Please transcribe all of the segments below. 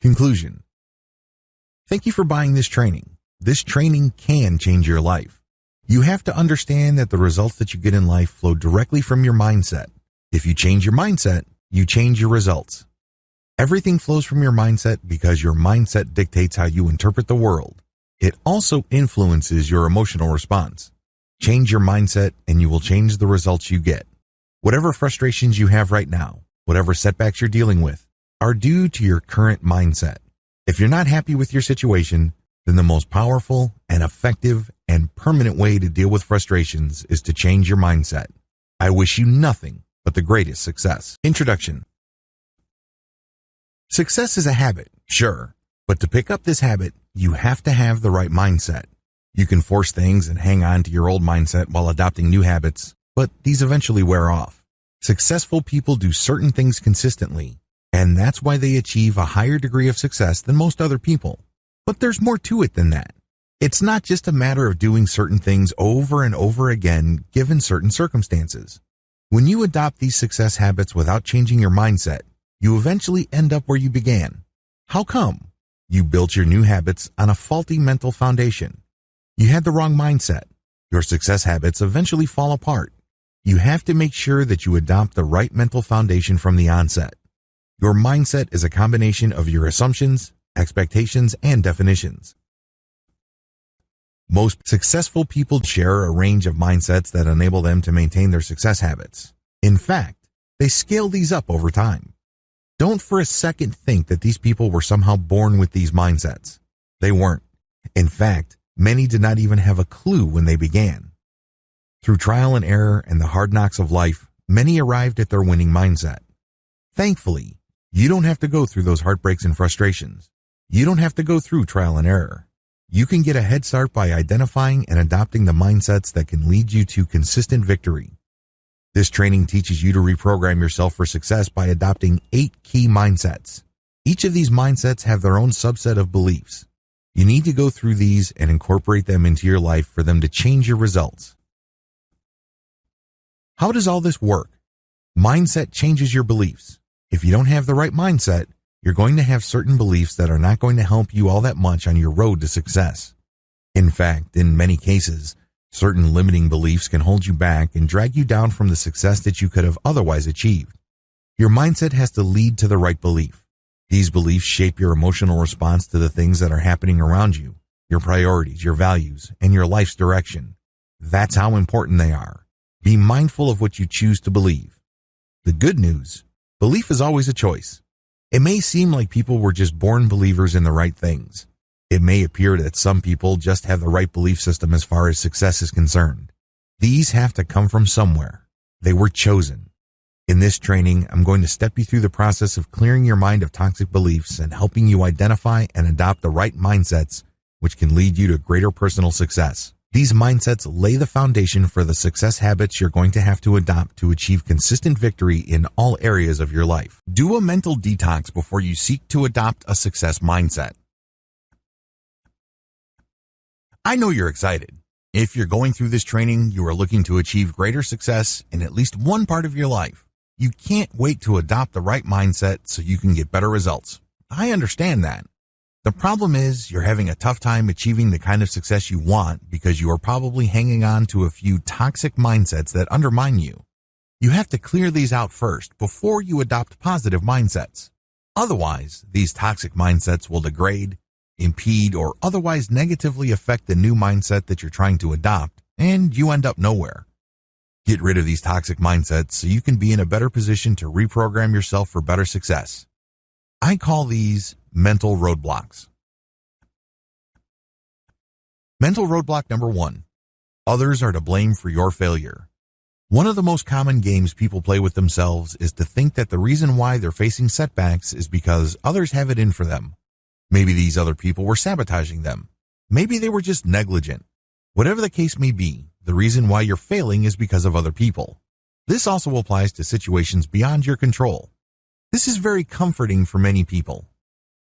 Conclusion. Thank you for buying this training. This training can change your life. You have to understand that the results that you get in life flow directly from your mindset. If you change your mindset, you change your results. Everything flows from your mindset because your mindset dictates how you interpret the world. It also influences your emotional response. Change your mindset and you will change the results you get. Whatever frustrations you have right now, whatever setbacks you're dealing with, are due to your current mindset. If you're not happy with your situation, then the most powerful and effective and permanent way to deal with frustrations is to change your mindset. I wish you nothing but the greatest success. Introduction. Success is a habit, sure, but to pick up this habit, you have to have the right mindset. You can force things and hang on to your old mindset while adopting new habits, but these eventually wear off. Successful people do certain things consistently, and that's why they achieve a higher degree of success than most other people. But there's more to it than that. It's not just a matter of doing certain things over and over again given certain circumstances. When you adopt these success habits without changing your mindset, you eventually end up where you began. How come? You built your new habits on a faulty mental foundation. You had the wrong mindset. Your success habits eventually fall apart. You have to make sure that you adopt the right mental foundation from the onset. Your mindset is a combination of your assumptions, expectations, and definitions. Most successful people share a range of mindsets that enable them to maintain their success habits. In fact, they scale these up over time. Don't for a second think that these people were somehow born with these mindsets. They weren't. In fact, many did not even have a clue when they began. Through trial and error and the hard knocks of life, many arrived at their winning mindset. Thankfully, you don't have to go through those heartbreaks and frustrations. You don't have to go through trial and error. You can get a head start by identifying and adopting the mindsets that can lead you to consistent victory. This training teaches you to reprogram yourself for success by adopting 8 key mindsets. Each of these mindsets have their own subset of beliefs. You need to go through these and incorporate them into your life for them to change your results. How does all this work? Mindset changes your beliefs. If you don't have the right mindset, you're going to have certain beliefs that are not going to help you all that much on your road to success. In fact, in many cases, certain limiting beliefs can hold you back and drag you down from the success that you could have otherwise achieved. Your mindset has to lead to the right belief. These beliefs shape your emotional response to the things that are happening around you, your priorities, your values, and your life's direction. That's how important they are. Be mindful of what you choose to believe. The good news, belief is always a choice. It may seem like people were just born believers in the right things. It may appear that some people just have the right belief system as far as success is concerned. These have to come from somewhere. They were chosen. In this training, I'm going to step you through the process of clearing your mind of toxic beliefs and helping you identify and adopt the right mindsets, which can lead you to greater personal success. These mindsets lay the foundation for the success habits you're going to have to adopt to achieve consistent victory in all areas of your life. Do a mental detox before you seek to adopt a success mindset. I know you're excited. If you're going through this training, you are looking to achieve greater success in at least one part of your life. You can't wait to adopt the right mindset so you can get better results. I understand that. The problem is you're having a tough time achieving the kind of success you want because you are probably hanging on to a few toxic mindsets that undermine you. You have to clear these out first before you adopt positive mindsets. Otherwise, these toxic mindsets will degrade, impede, or otherwise negatively affect the new mindset that you're trying to adopt, and you end up nowhere. Get rid of these toxic mindsets so you can be in a better position to reprogram yourself for better success. I call these mental roadblocks. Mental roadblock number 1. Others are to blame for your failure. One of the most common games people play with themselves is to think that the reason why they're facing setbacks is because others have it in for them. Maybe these other people were sabotaging them. Maybe they were just negligent. Whatever the case may be, the reason why you're failing is because of other people. This also applies to situations beyond your control. This is very comforting for many people.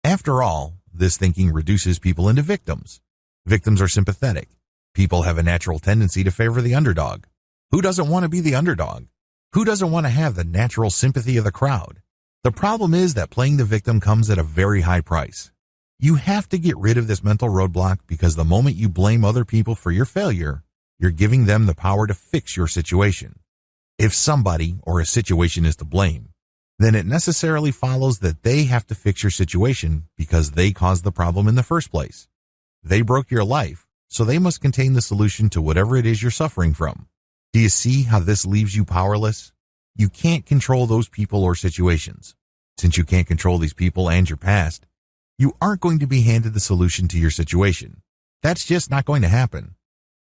After all, this thinking reduces people into victims. Victims are sympathetic. People have a natural tendency to favor the underdog. Who doesn't want to be the underdog? Who doesn't want to have the natural sympathy of the crowd? The problem is that playing the victim comes at a very high price. You have to get rid of this mental roadblock because the moment you blame other people for your failure, you're giving them the power to fix your situation. If somebody or a situation is to blame, then it necessarily follows that they have to fix your situation because they caused the problem in the first place. They broke your life, so they must contain the solution to whatever it is you're suffering from. Do you see how this leaves you powerless? You can't control those people or situations. Since you can't control these people and your past, you aren't going to be handed the solution to your situation. That's just not going to happen.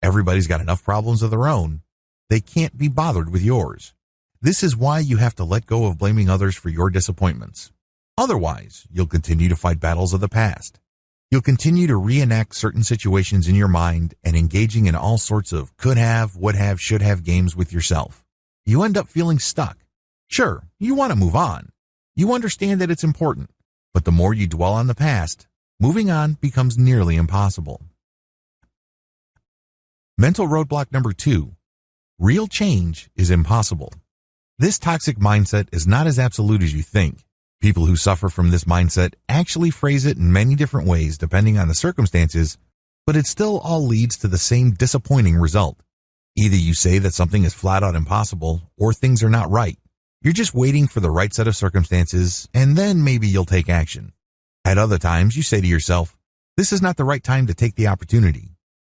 Everybody's got enough problems of their own. They can't be bothered with yours. This is why you have to let go of blaming others for your disappointments. Otherwise, you'll continue to fight battles of the past. You'll continue to reenact certain situations in your mind and engaging in all sorts of could have, would have, should have games with yourself. You end up feeling stuck. Sure, you want to move on. You understand that it's important, but the more you dwell on the past, moving on becomes nearly impossible. Mental roadblock number 2. Real change is impossible. This toxic mindset is not as absolute as you think. People who suffer from this mindset actually phrase it in many different ways depending on the circumstances, but it still all leads to the same disappointing result. Either you say that something is flat out impossible or things are not right. You're just waiting for the right set of circumstances and then maybe you'll take action. At other times, you say to yourself, this is not the right time to take the opportunity.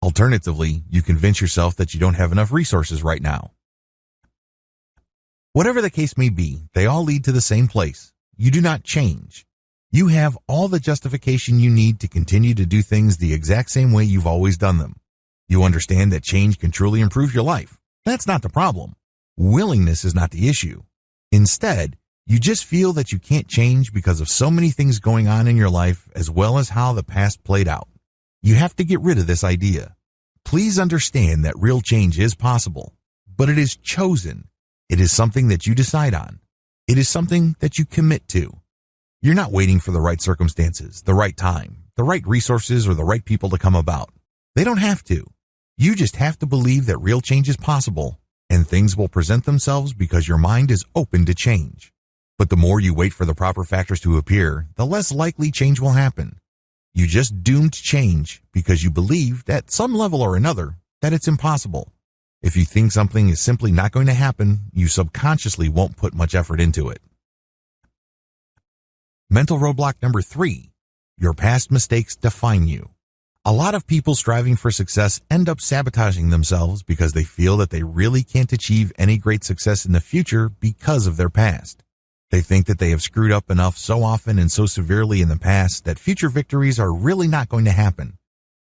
Alternatively, you convince yourself that you don't have enough resources right now. Whatever the case may be, they all lead to the same place. You do not change. You have all the justification you need to continue to do things the exact same way you've always done them. You understand that change can truly improve your life. That's not the problem. Willingness is not the issue. Instead, you just feel that you can't change because of so many things going on in your life as well as how the past played out. You have to get rid of this idea. Please understand that real change is possible, but it is chosen. It is something that you decide on. It is something that you commit to. You're not waiting for the right circumstances, the right time, the right resources, or the right people to come about. They don't have to. You just have to believe that real change is possible, and things will present themselves because your mind is open to change. But the more you wait for the proper factors to appear, the less likely change will happen. You just doomed change because you believe, at some level or another, that it's impossible. If you think something is simply not going to happen, you subconsciously won't put much effort into it. Mental roadblock number 3. Your past mistakes define you. A lot of people striving for success end up sabotaging themselves because they feel that they really can't achieve any great success in the future because of their past. They think that they have screwed up enough so often and so severely in the past that future victories are really not going to happen.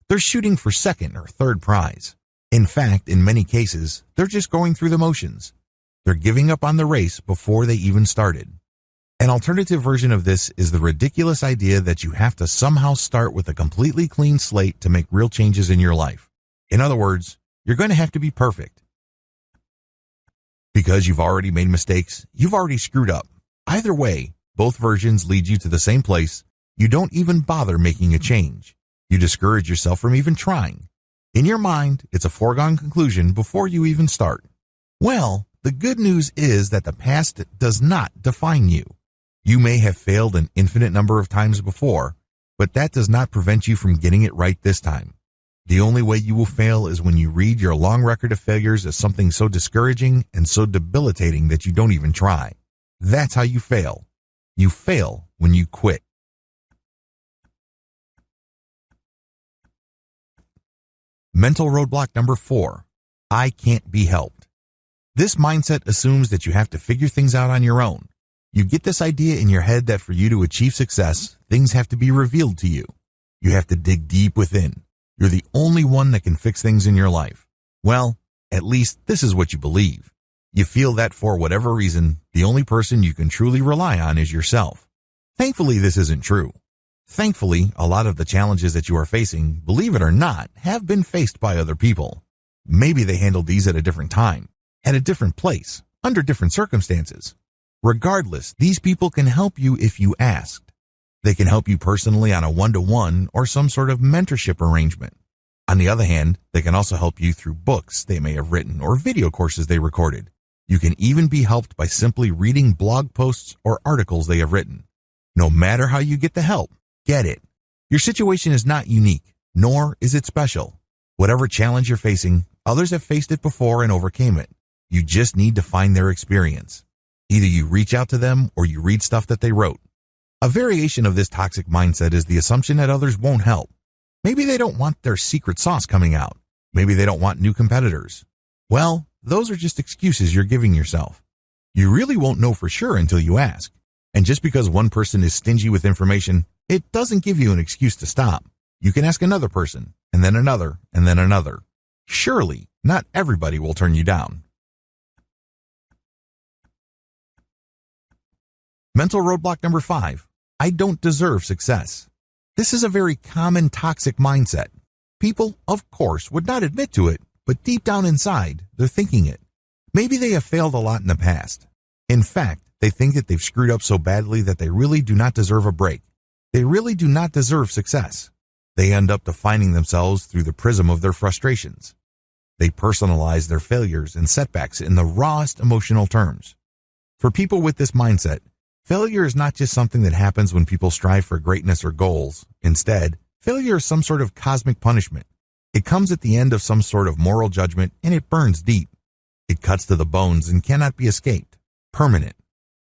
They're shooting for second or third prize. In fact, in many cases, they're just going through the motions. They're giving up on the race before they even started. An alternative version of this is the ridiculous idea that you have to somehow start with a completely clean slate to make real changes in your life. In other words, you're going to have to be perfect. Because you've already made mistakes, you've already screwed up. Either way, both versions lead you to the same place. You don't even bother making a change. You discourage yourself from even trying. In your mind, it's a foregone conclusion before you even start. Well, the good news is that the past does not define you. You may have failed an infinite number of times before, but that does not prevent you from getting it right this time. The only way you will fail is when you read your long record of failures as something so discouraging and so debilitating that you don't even try. That's how you fail. You fail when you quit. Mental roadblock number 4. I can't be helped. This mindset assumes that you have to figure things out on your own. You get this idea in your head that for you to achieve success, things have to be revealed to you. You have to dig deep within. You're the only one that can fix things in your life. Well, at least this is what you believe. You feel that for whatever reason, the only person you can truly rely on is yourself. Thankfully, this isn't true. Thankfully, a lot of the challenges that you are facing, believe it or not, have been faced by other people. Maybe they handled these at a different time, at a different place, under different circumstances. Regardless, these people can help you if you asked. They can help you personally on a one-to-one or some sort of mentorship arrangement. On the other hand, they can also help you through books they may have written or video courses they recorded. You can even be helped by simply reading blog posts or articles they have written. No matter how you get the help, get it. Your situation is not unique, nor is it special. Whatever challenge you're facing, others have faced it before and overcame it. You just need to find their experience. Either you reach out to them or you read stuff that they wrote. A variation of this toxic mindset is the assumption that others won't help. Maybe they don't want their secret sauce coming out. Maybe they don't want new competitors. Well, those are just excuses you're giving yourself. You really won't know for sure until you ask. And just because one person is stingy with information, it doesn't give you an excuse to stop. You can ask another person, and then another, and then another. Surely, not everybody will turn you down. Mental roadblock number 5. I don't deserve success. This is a very common toxic mindset. People, of course, would not admit to it, but deep down inside, they're thinking it. Maybe they have failed a lot in the past. In fact, they think that they've screwed up so badly that they really do not deserve a break. They really do not deserve success. They end up defining themselves through the prism of their frustrations. They personalize their failures and setbacks in the rawest emotional terms. For people with this mindset, failure is not just something that happens when people strive for greatness or goals. Instead, failure is some sort of cosmic punishment. It comes at the end of some sort of moral judgment, and it burns deep. It cuts to the bones and cannot be escaped. Permanent.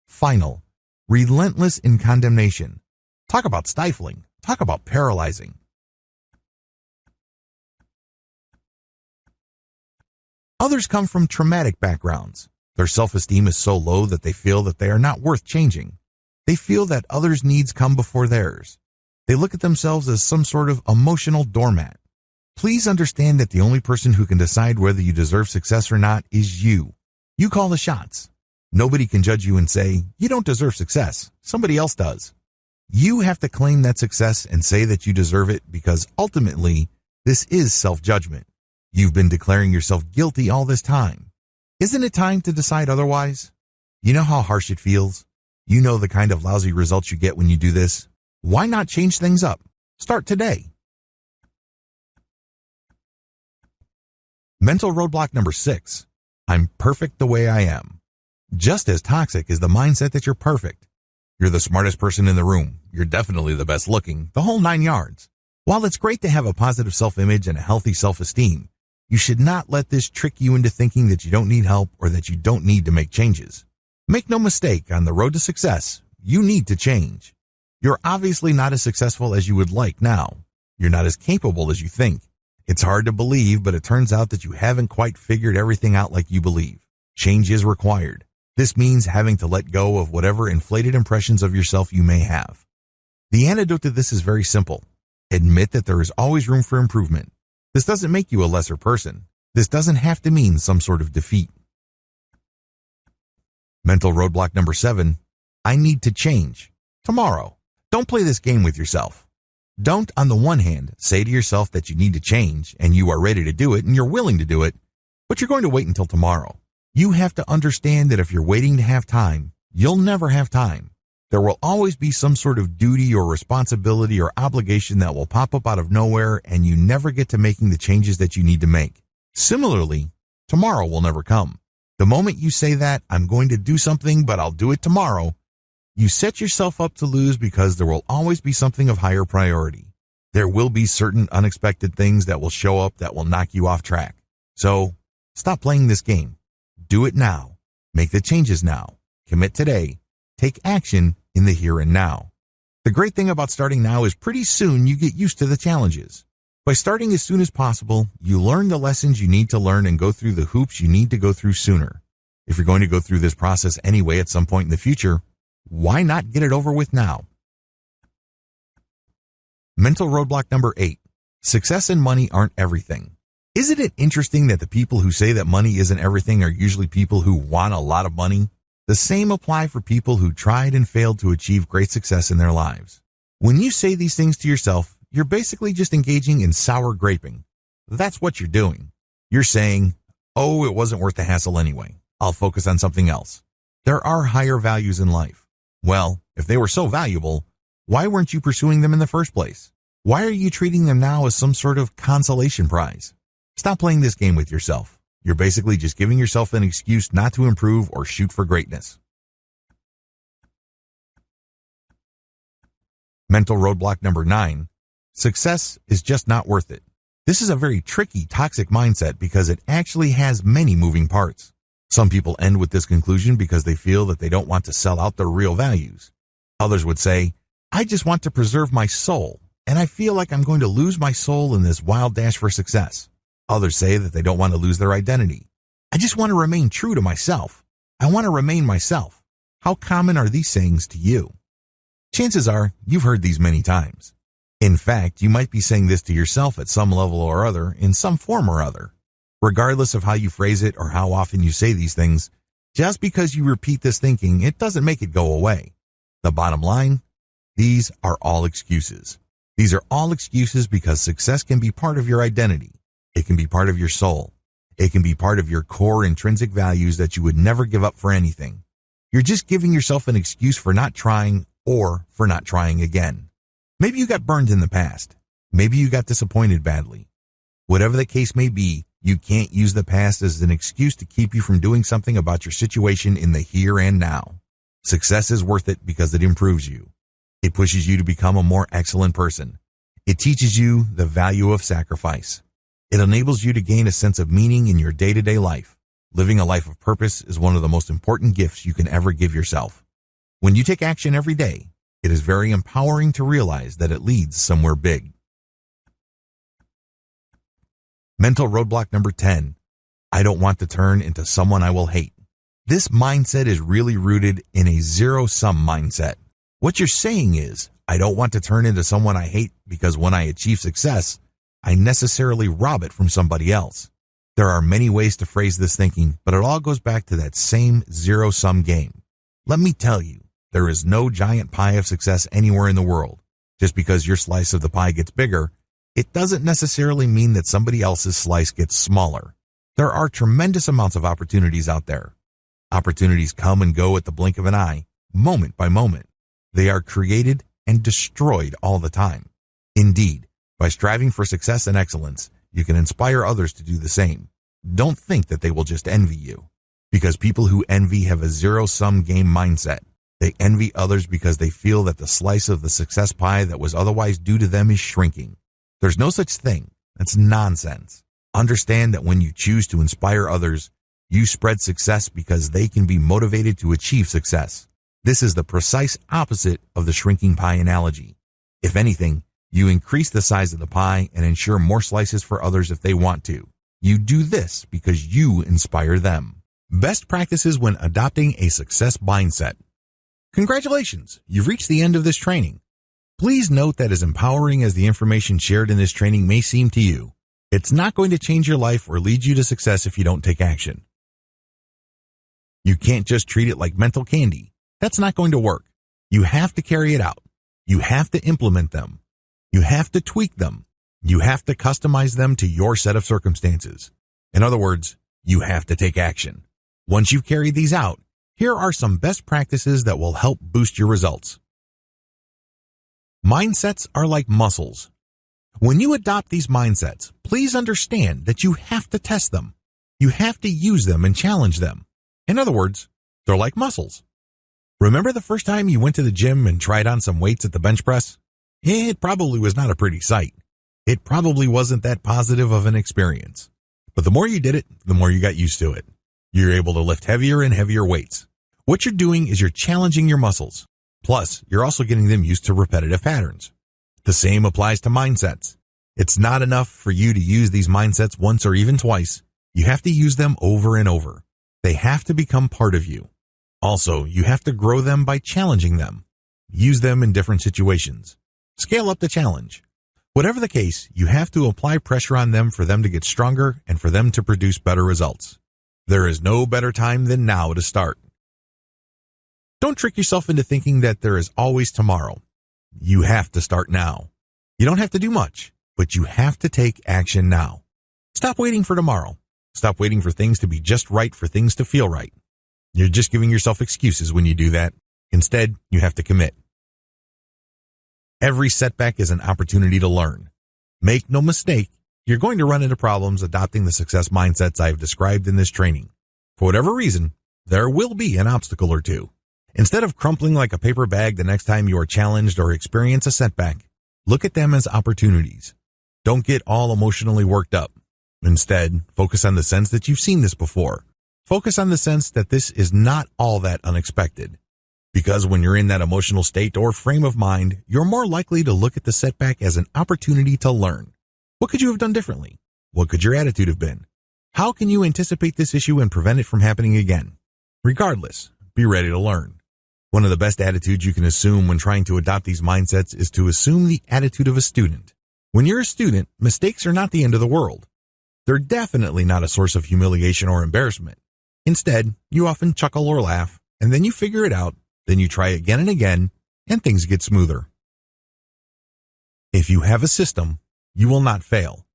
Final. Relentless in condemnation. Talk about stifling. Talk about paralyzing. Others come from traumatic backgrounds. Their self-esteem is so low that they feel that they are not worth changing. They feel that others' needs come before theirs. They look at themselves as some sort of emotional doormat. Please understand that the only person who can decide whether you deserve success or not is you. You call the shots. Nobody can judge you and say, you don't deserve success. Somebody else does. You have to claim that success and say that you deserve it because ultimately, this is self-judgment. You've been declaring yourself guilty all this time. Isn't it time to decide otherwise? You know how harsh it feels? You know the kind of lousy results you get when you do this? Why not change things up? Start today. Mental roadblock number 6. I'm perfect the way I am. Just as toxic is the mindset that you're perfect. You're the smartest person in the room. You're definitely the best looking, the whole 9 yards. While it's great to have a positive self-image and a healthy self-esteem, you should not let this trick you into thinking that you don't need help or that you don't need to make changes. Make no mistake, on the road to success, you need to change. You're obviously not as successful as you would like now. You're not as capable as you think. It's hard to believe, but it turns out that you haven't quite figured everything out like you believe. Change is required. This means having to let go of whatever inflated impressions of yourself you may have. The antidote to this is very simple. Admit that there is always room for improvement. This doesn't make you a lesser person. This doesn't have to mean some sort of defeat. Mental roadblock number 7. I need to change. Tomorrow. Don't play this game with yourself. Don't, on the one hand, say to yourself that you need to change and you are ready to do it and you're willing to do it, but you're going to wait until tomorrow. You have to understand that if you're waiting to have time, you'll never have time. There will always be some sort of duty or responsibility or obligation that will pop up out of nowhere and you never get to making the changes that you need to make. Similarly, tomorrow will never come. The moment you say that, I'm going to do something, but I'll do it tomorrow, you set yourself up to lose because there will always be something of higher priority. There will be certain unexpected things that will show up that will knock you off track. So, stop playing this game. Do it now. Make the changes now. Commit today. Take action in the here and now. The great thing about starting now is pretty soon you get used to the challenges. By starting as soon as possible, you learn the lessons you need to learn and go through the hoops you need to go through sooner. If you're going to go through this process anyway at some point in the future, why not get it over with now? Mental roadblock number 8. Success and money aren't everything. Isn't it interesting that the people who say that money isn't everything are usually people who want a lot of money? The same apply for people who tried and failed to achieve great success in their lives. When you say these things to yourself, you're basically just engaging in sour graping. That's what you're doing. You're saying, oh, it wasn't worth the hassle anyway. I'll focus on something else. There are higher values in life. Well, if they were so valuable, why weren't you pursuing them in the first place? Why are you treating them now as some sort of consolation prize? Stop playing this game with yourself. You're basically just giving yourself an excuse not to improve or shoot for greatness. Mental roadblock number 9. Success is just not worth it. This is a very tricky, toxic mindset because it actually has many moving parts. Some people end with this conclusion because they feel that they don't want to sell out their real values. Others would say, I just want to preserve my soul, and I feel like I'm going to lose my soul in this wild dash for success. Others say that they don't want to lose their identity. I just want to remain true to myself. I want to remain myself. How common are these sayings to you? Chances are you've heard these many times. In fact, you might be saying this to yourself at some level or other, in some form or other. Regardless of how you phrase it or how often you say these things, just because you repeat this thinking, it doesn't make it go away. The bottom line, these are all excuses. These are all excuses because success can be part of your identity. It can be part of your soul. It can be part of your core intrinsic values that you would never give up for anything. You're just giving yourself an excuse for not trying or for not trying again. Maybe you got burned in the past. Maybe you got disappointed badly. Whatever the case may be, you can't use the past as an excuse to keep you from doing something about your situation in the here and now. Success is worth it because it improves you. It pushes you to become a more excellent person. It teaches you the value of sacrifice. It enables you to gain a sense of meaning in your day-to-day life. Living a life of purpose is one of the most important gifts you can ever give yourself. When you take action every day, it is very empowering to realize that it leads somewhere big. Mental roadblock number 10. I don't want to turn into someone I will hate. This mindset is really rooted in a zero-sum mindset. What you're saying is, I don't want to turn into someone I hate because when I achieve success, I necessarily rob it from somebody else. There are many ways to phrase this thinking, but it all goes back to that same zero-sum game. Let me tell you, there is no giant pie of success anywhere in the world. Just because your slice of the pie gets bigger, it doesn't necessarily mean that somebody else's slice gets smaller. There are tremendous amounts of opportunities out there. Opportunities come and go at the blink of an eye, moment by moment. They are created and destroyed all the time. Indeed, by striving for success and excellence, you can inspire others to do the same. Don't think that they will just envy you, because people who envy have a zero-sum game mindset. They envy others because they feel that the slice of the success pie that was otherwise due to them is shrinking. There's no such thing. That's nonsense. Understand that when you choose to inspire others, you spread success because they can be motivated to achieve success. This is the precise opposite of the shrinking pie analogy. If anything, you increase the size of the pie and ensure more slices for others if they want to. You do this because you inspire them. Best practices when adopting a success mindset. Congratulations, you've reached the end of this training. Please note that as empowering as the information shared in this training may seem to you, it's not going to change your life or lead you to success if you don't take action. You can't just treat it like mental candy. That's not going to work. You have to carry it out. You have to implement them. You have to tweak them. You have to customize them to your set of circumstances. In other words, you have to take action. Once you've carried these out, here are some best practices that will help boost your results. Mindsets are like muscles. When you adopt these mindsets, please understand that you have to test them. You have to use them and challenge them. In other words, they're like muscles. Remember the first time you went to the gym and tried on some weights at the bench press? It probably was not a pretty sight. It probably wasn't that positive of an experience. But the more you did it, the more you got used to it. You're able to lift heavier and heavier weights. What you're doing is you're challenging your muscles. Plus, you're also getting them used to repetitive patterns. The same applies to mindsets. It's not enough for you to use these mindsets once or even twice. You have to use them over and over. They have to become part of you. Also, you have to grow them by challenging them. Use them in different situations. Scale up the challenge. Whatever the case, you have to apply pressure on them for them to get stronger and for them to produce better results. There is no better time than now to start. Don't trick yourself into thinking that there is always tomorrow. You have to start now. You don't have to do much, but you have to take action now. Stop waiting for tomorrow. Stop waiting for things to be just right for things to feel right. You're just giving yourself excuses when you do that. Instead, you have to commit. Every setback is an opportunity to learn. Make no mistake, You're going to run into problems adopting the success mindsets I have described in this training. For whatever reason, there will be an obstacle or two. Instead of crumpling like a paper bag the next time you are challenged or experience a setback, look at them as opportunities. Don't get all emotionally worked up. Instead, focus on the sense that you've seen this before. Focus on the sense that this is not all that unexpected. Because when you're in that emotional state or frame of mind, you're more likely to look at the setback as an opportunity to learn. What could you have done differently? What could your attitude have been? How can you anticipate this issue and prevent it from happening again? Regardless, be ready to learn. One of the best attitudes you can assume when trying to adopt these mindsets is to assume the attitude of a student. When you're a student, mistakes are not the end of the world. They're definitely not a source of humiliation or embarrassment. Instead, you often chuckle or laugh, and then you figure it out, then you try again and again, and things get smoother. If you have a system, you will not fail.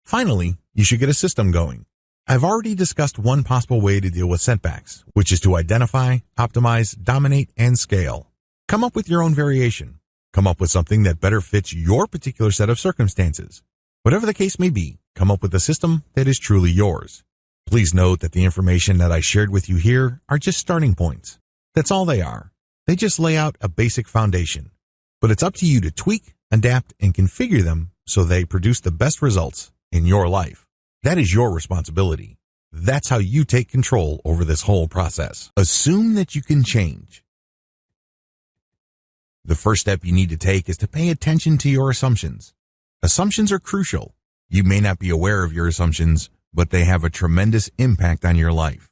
Finally, you should get a system going. I've already discussed one possible way to deal with setbacks, which is to identify, optimize, dominate, and scale. Come up with your own variation. Come up with something that better fits your particular set of circumstances. Whatever the case may be, come up with a system that is truly yours. Please note that the information that I shared with you here are just starting points. That's all they are. They just lay out a basic foundation. But it's up to you to tweak, adapt, and configure them so they produce the best results in your life. That is your responsibility. That's how you take control over this whole process. Assume that you can change. The first step you need to take is to pay attention to your assumptions. Assumptions are crucial. You may not be aware of your assumptions, but they have a tremendous impact on your life.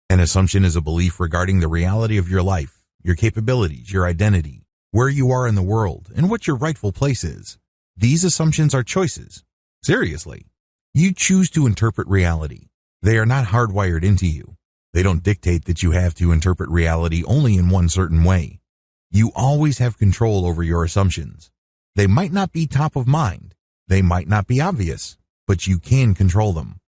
An assumption is a belief regarding the reality of your life, your capabilities, your identity, where you are in the world, and what your rightful place is. These assumptions are choices. Seriously. You choose to interpret reality. They are not hardwired into you. They don't dictate that you have to interpret reality only in one certain way. You always have control over your assumptions. They might not be top of mind. They might not be obvious, but you can control them.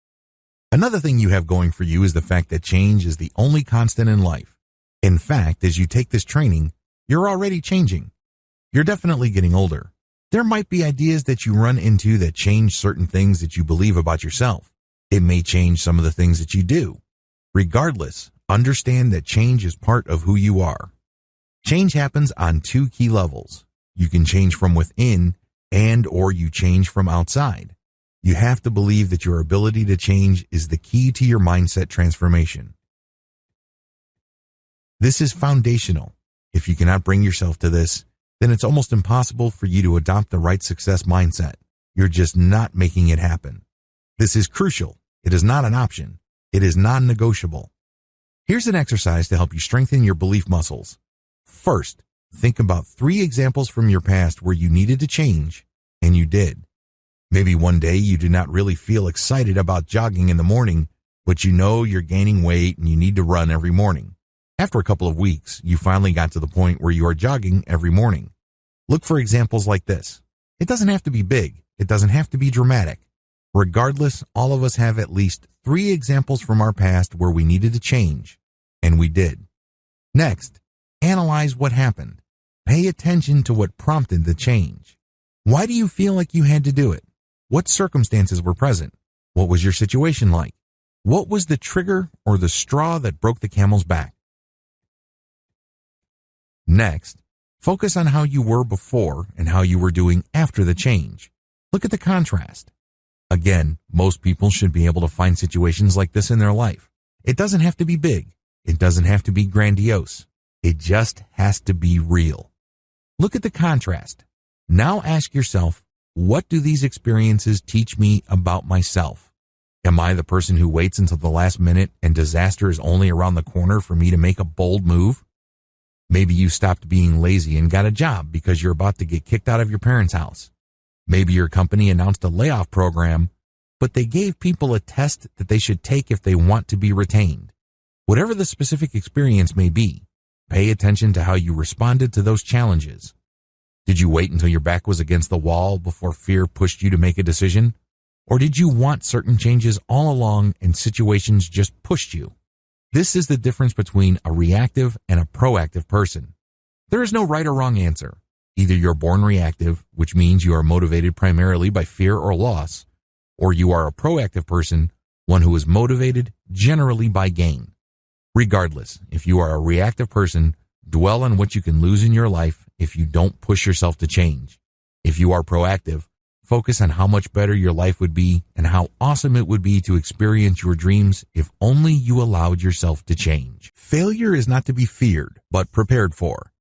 Another thing you have going for you is the fact that change is the only constant in life. In fact, as you take this training, you're already changing. You're definitely getting older. There might be ideas that you run into that change certain things that you believe about yourself. It may change some of the things that you do. Regardless, understand that change is part of who you are. Change happens on two key levels. You can change from within or you change from outside. You have to believe that your ability to change is the key to your mindset transformation. This is foundational. If you cannot bring yourself to this, then it's almost impossible for you to adopt the right success mindset. You're just not making it happen. This is crucial. It is not an option. It is non-negotiable. Here's an exercise to help you strengthen your belief muscles. First, think about 3 examples from your past where you needed to change, and you did. Maybe one day you do not really feel excited about jogging in the morning, but you know you're gaining weight and you need to run every morning. After a couple of weeks, you finally got to the point where you are jogging every morning. Look for examples like this. It doesn't have to be big. It doesn't have to be dramatic. Regardless, all of us have at least 3 examples from our past where we needed to change, and we did. Next, analyze what happened. Pay attention to what prompted the change. Why do you feel like you had to do it? What circumstances were present? What was your situation like? What was the trigger or the straw that broke the camel's back? Next, focus on how you were before and how you were doing after the change. Look at the contrast. Again, most people should be able to find situations like this in their life. It doesn't have to be big. It doesn't have to be grandiose. It just has to be real. Look at the contrast. Now ask yourself, what do these experiences teach me about myself? Am I the person who waits until the last minute and disaster is only around the corner for me to make a bold move? Maybe you stopped being lazy and got a job because you're about to get kicked out of your parents' house. Maybe your company announced a layoff program, but they gave people a test that they should take if they want to be retained. Whatever the specific experience may be, pay attention to how you responded to those challenges. Did you wait until your back was against the wall before fear pushed you to make a decision? Or did you want certain changes all along and situations just pushed you? This is the difference between a reactive and a proactive person. There is no right or wrong answer. Either you're born reactive, which means you are motivated primarily by fear or loss, or you are a proactive person, one who is motivated generally by gain. Regardless, if you are a reactive person, dwell on what you can lose in your life if you don't push yourself to change. If you are proactive, focus on how much better your life would be and how awesome it would be to experience your dreams if only you allowed yourself to change. Failure is not to be feared, but prepared for.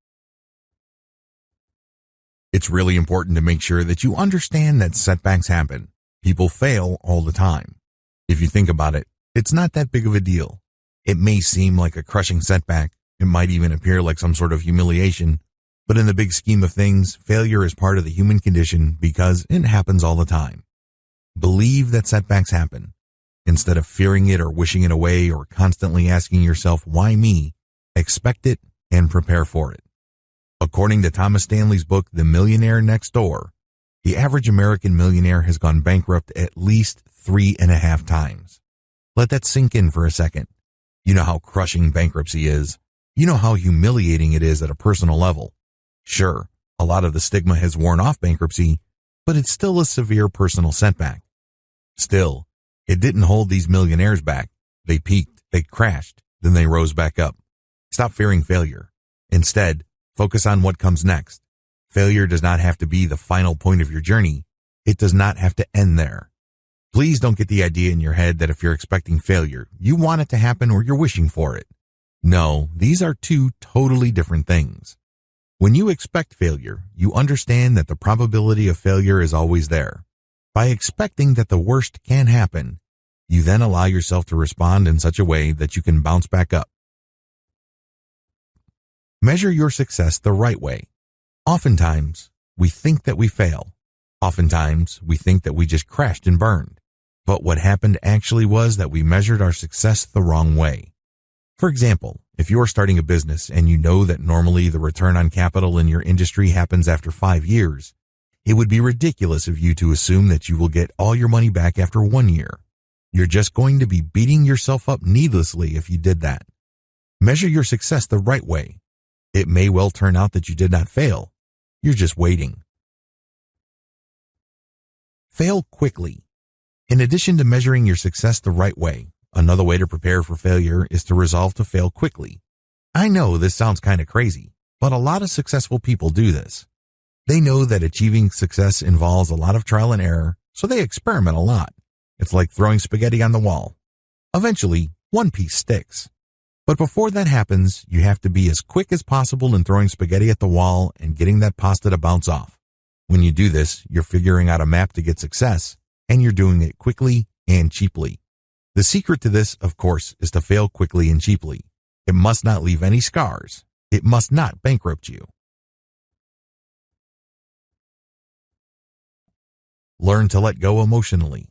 It's really important to make sure that you understand that setbacks happen. People fail all the time. If you think about it, it's not that big of a deal. It may seem like a crushing setback. It might even appear like some sort of humiliation. But in the big scheme of things, failure is part of the human condition because it happens all the time. Believe that setbacks happen. Instead of fearing it or wishing it away or constantly asking yourself, why me? Expect it and prepare for it. According to Thomas Stanley's book, The Millionaire Next Door, the average American millionaire has gone bankrupt at least 3.5 times. Let that sink in for a second. You know how crushing bankruptcy is. You know how humiliating it is at a personal level. Sure, a lot of the stigma has worn off bankruptcy, but it's still a severe personal setback. Still, it didn't hold these millionaires back. They peaked, they crashed, then they rose back up. Stop fearing failure. Instead, focus on what comes next. Failure does not have to be the final point of your journey. It does not have to end there. Please don't get the idea in your head that if you're expecting failure, you want it to happen or you're wishing for it. No, these are two totally different things. When you expect failure, you understand that the probability of failure is always there. By expecting that the worst can happen, you then allow yourself to respond in such a way that you can bounce back up. Measure your success the right way. Oftentimes, we think that we fail. Oftentimes, we think that we just crashed and burned. But what happened actually was that we measured our success the wrong way. For example, if you are starting a business and you know that normally the return on capital in your industry happens after 5 years, it would be ridiculous of you to assume that you will get all your money back after 1 year. You're just going to be beating yourself up needlessly if you did that. Measure your success the right way. It may well turn out that you did not fail. You're just waiting. Fail quickly. In addition to measuring your success the right way, another way to prepare for failure is to resolve to fail quickly. I know this sounds kind of crazy, but a lot of successful people do this. They know that achieving success involves a lot of trial and error, so they experiment a lot. It's like throwing spaghetti on the wall. Eventually, one piece sticks. But before that happens, you have to be as quick as possible in throwing spaghetti at the wall and getting that pasta to bounce off. When you do this, you're figuring out a map to get success, and you're doing it quickly and cheaply. The secret to this, of course, is to fail quickly and cheaply. It must not leave any scars. It must not bankrupt you. Learn to let go emotionally.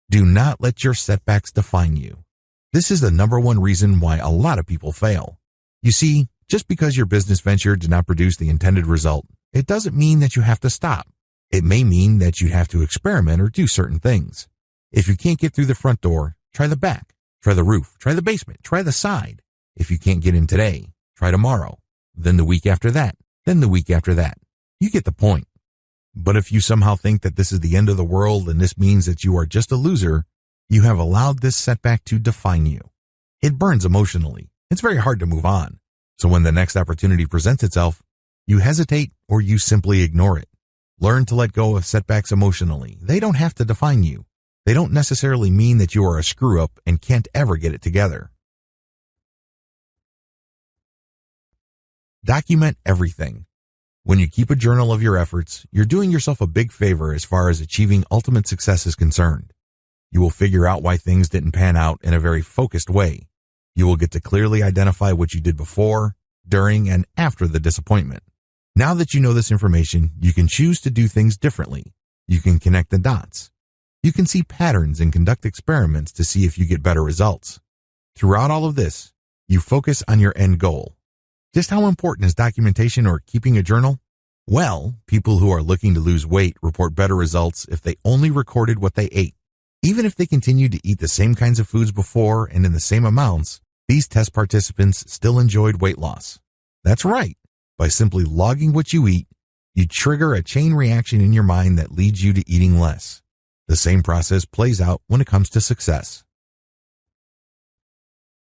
Do not let your setbacks define you. This is the number one reason why a lot of people fail. You see, just because your business venture did not produce the intended result, it doesn't mean that you have to stop. It may mean that you have to experiment or do certain things. If you can't get through the front door, try the back, try the roof, try the basement, try the side. If you can't get in today, try tomorrow, then the week after that, then the week after that. You get the point. But if you somehow think that this is the end of the world and this means that you are just a loser, you have allowed this setback to define you. It burns emotionally. It's very hard to move on. So when the next opportunity presents itself, you hesitate or you simply ignore it. Learn to let go of setbacks emotionally. They don't have to define you. They don't necessarily mean that you are a screw-up and can't ever get it together. Document everything. When you keep a journal of your efforts, you're doing yourself a big favor as far as achieving ultimate success is concerned. You will figure out why things didn't pan out in a very focused way. You will get to clearly identify what you did before, during, and after the disappointment. Now that you know this information, you can choose to do things differently. You can connect the dots. You can see patterns and conduct experiments to see if you get better results. Throughout all of this, you focus on your end goal. Just how important is documentation or keeping a journal? Well, people who are looking to lose weight report better results if they only recorded what they ate. Even if they continued to eat the same kinds of foods before and in the same amounts, these test participants still enjoyed weight loss. That's right. By simply logging what you eat, you trigger a chain reaction in your mind that leads you to eating less. The same process plays out when it comes to success.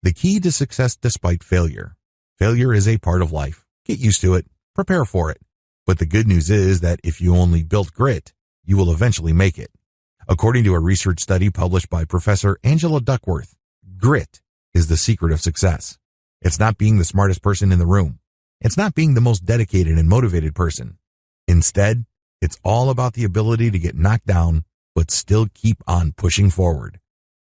The key to success despite failure. Failure is a part of life. Get used to it. Prepare for it. But the good news is that if you only built grit, you will eventually make it. According to a research study published by Professor Angela Duckworth, grit is the secret of success. It's not being the smartest person in the room. It's not being the most dedicated and motivated person. Instead, it's all about the ability to get knocked down, but still keep on pushing forward.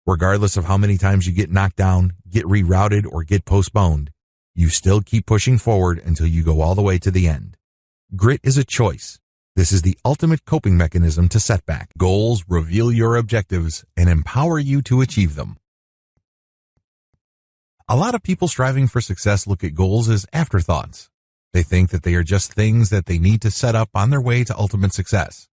Regardless of how many times you get knocked down, get rerouted, or get postponed, you still keep pushing forward until you go all the way to the end. Grit is a choice. This is the ultimate coping mechanism to setback. Goals reveal your objectives and empower you to achieve them. A lot of people striving for success look at goals as afterthoughts. They think that they are just things that they need to set up on their way to ultimate success.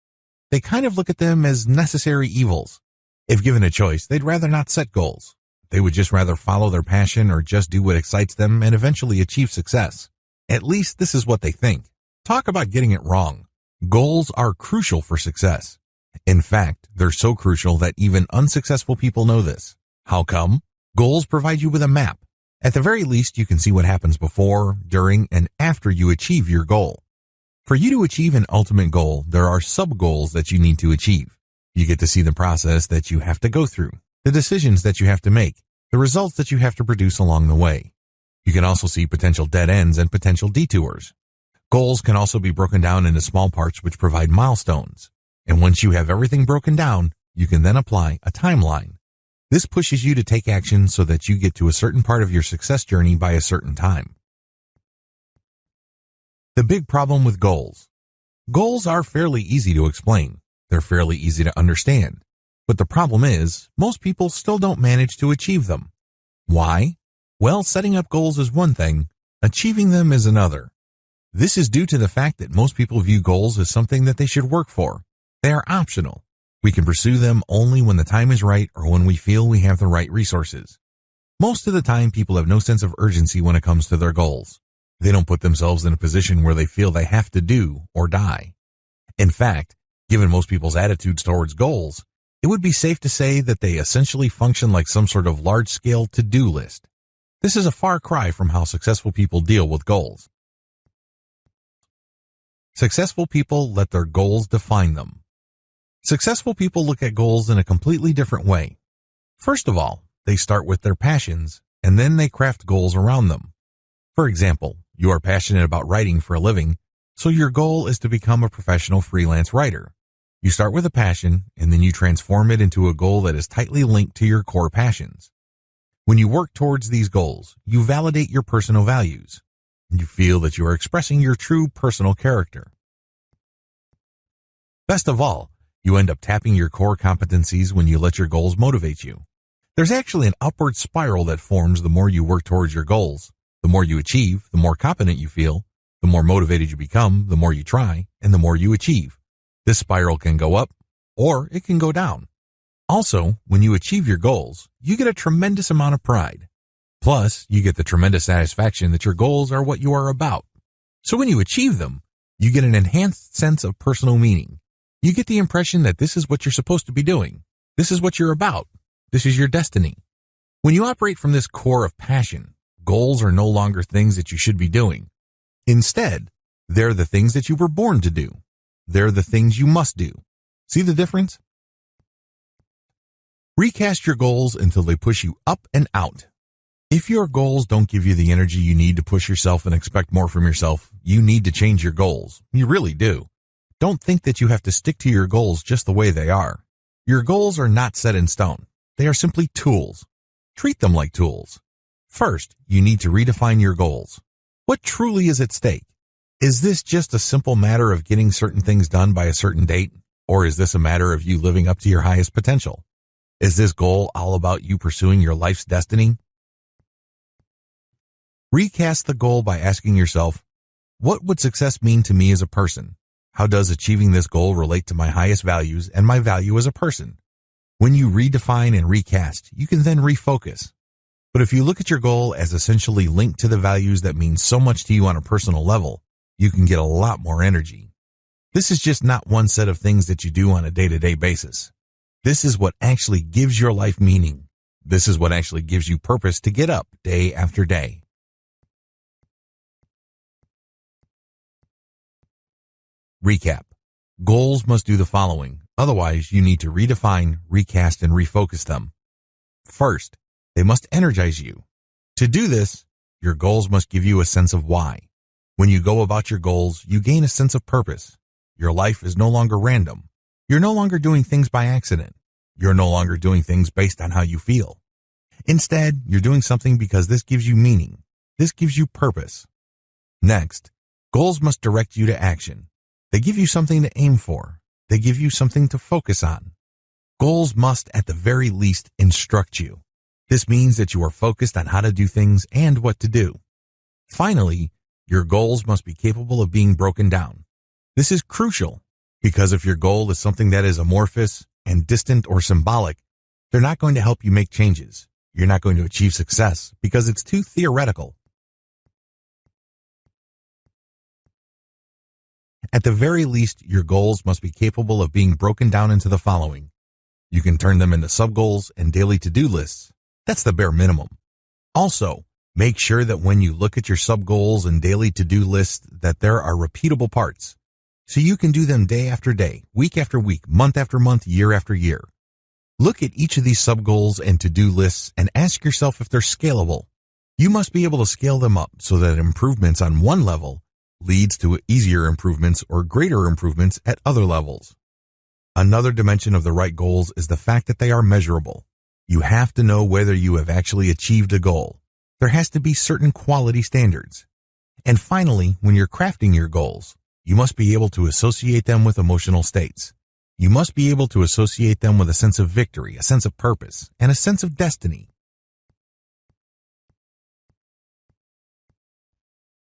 They kind of look at them as necessary evils. If given a choice, they'd rather not set goals. They would just rather follow their passion or just do what excites them and eventually achieve success. At least this is what they think. Talk about getting it wrong. Goals are crucial for success. In fact, they're so crucial that even unsuccessful people know this. How come? Goals provide you with a map. At the very least, you can see what happens before, during, and after you achieve your goal. For you to achieve an ultimate goal, there are sub-goals that you need to achieve. You get to see the process that you have to go through, the decisions that you have to make, the results that you have to produce along the way. You can also see potential dead ends and potential detours. Goals can also be broken down into small parts which provide milestones. And once you have everything broken down, you can then apply a timeline. This pushes you to take action so that you get to a certain part of your success journey by a certain time. The big problem with goals. Goals are fairly easy to explain. They're fairly easy to understand. But the problem is, most people still don't manage to achieve them. Why? Well, setting up goals is one thing, achieving them is another. This is due to the fact that most people view goals as something that they should work for. They are optional. We can pursue them only when the time is right or when we feel we have the right resources. Most of the time, people have no sense of urgency when it comes to their goals. They don't put themselves in a position where they feel they have to do or die. In fact, given most people's attitudes towards goals, it would be safe to say that they essentially function like some sort of large-scale to-do list. This is a far cry from how successful people deal with goals. Successful people let their goals define them. Successful people look at goals in a completely different way. First of all, they start with their passions, and then they craft goals around them. For example, you are passionate about writing for a living, so your goal is to become a professional freelance writer. You start with a passion, and then you transform it into a goal that is tightly linked to your core passions. When you work towards these goals, you validate your personal values. You feel that you are expressing your true personal character. Best of all, you end up tapping your core competencies when you let your goals motivate you. There's actually an upward spiral that forms the more you work towards your goals. The more you achieve, the more competent you feel, the more motivated you become, the more you try, and the more you achieve. This spiral can go up, or it can go down. Also, when you achieve your goals, you get a tremendous amount of pride. Plus, you get the tremendous satisfaction that your goals are what you are about. So when you achieve them, you get an enhanced sense of personal meaning. You get the impression that this is what you're supposed to be doing. This is what you're about. This is your destiny. When you operate from this core of passion, goals are no longer things that you should be doing. Instead, they're the things that you were born to do. They're the things you must do. See the difference? Recast your goals until they push you up and out. If your goals don't give you the energy you need to push yourself and expect more from yourself, you need to change your goals. You really do. Don't think that you have to stick to your goals just the way they are. Your goals are not set in stone. They are simply tools. Treat them like tools. First, you need to redefine your goals. What truly is at stake? Is this just a simple matter of getting certain things done by a certain date? Or is this a matter of you living up to your highest potential? Is this goal all about you pursuing your life's destiny? Recast the goal by asking yourself, what would success mean to me as a person? How does achieving this goal relate to my highest values and my value as a person? When you redefine and recast, you can then refocus. But if you look at your goal as essentially linked to the values that mean so much to you on a personal level, you can get a lot more energy. This is just not one set of things that you do on a day-to-day basis. This is what actually gives your life meaning. This is what actually gives you purpose to get up day after day. Recap. Goals must do the following. Otherwise, you need to redefine, recast, and refocus them. First, they must energize you. To do this, your goals must give you a sense of why. When you go about your goals, you gain a sense of purpose. Your life is no longer random. You're no longer doing things by accident. You're no longer doing things based on how you feel. Instead, you're doing something because this gives you meaning. This gives you purpose. Next, goals must direct you to action. They give you something to aim for. They give you something to focus on. Goals must, at the very least, instruct you. This means that you are focused on how to do things and what to do. Finally, your goals must be capable of being broken down. This is crucial because if your goal is something that is amorphous and distant or symbolic, they're not going to help you make changes. You're not going to achieve success because it's too theoretical. At the very least, your goals must be capable of being broken down into the following. You can turn them into sub-goals and daily to-do lists. That's the bare minimum. Also, make sure that when you look at your sub-goals and daily to-do lists that there are repeatable parts. So you can do them day after day, week after week, month after month, year after year. Look at each of these sub-goals and to-do lists and ask yourself if they're scalable. You must be able to scale them up so that improvements on one level leads to easier improvements or greater improvements at other levels. Another dimension of the right goals is the fact that they are measurable. You have to know whether you have actually achieved a goal. There has to be certain quality standards. And finally, when you're crafting your goals, you must be able to associate them with emotional states. You must be able to associate them with a sense of victory, a sense of purpose, and a sense of destiny.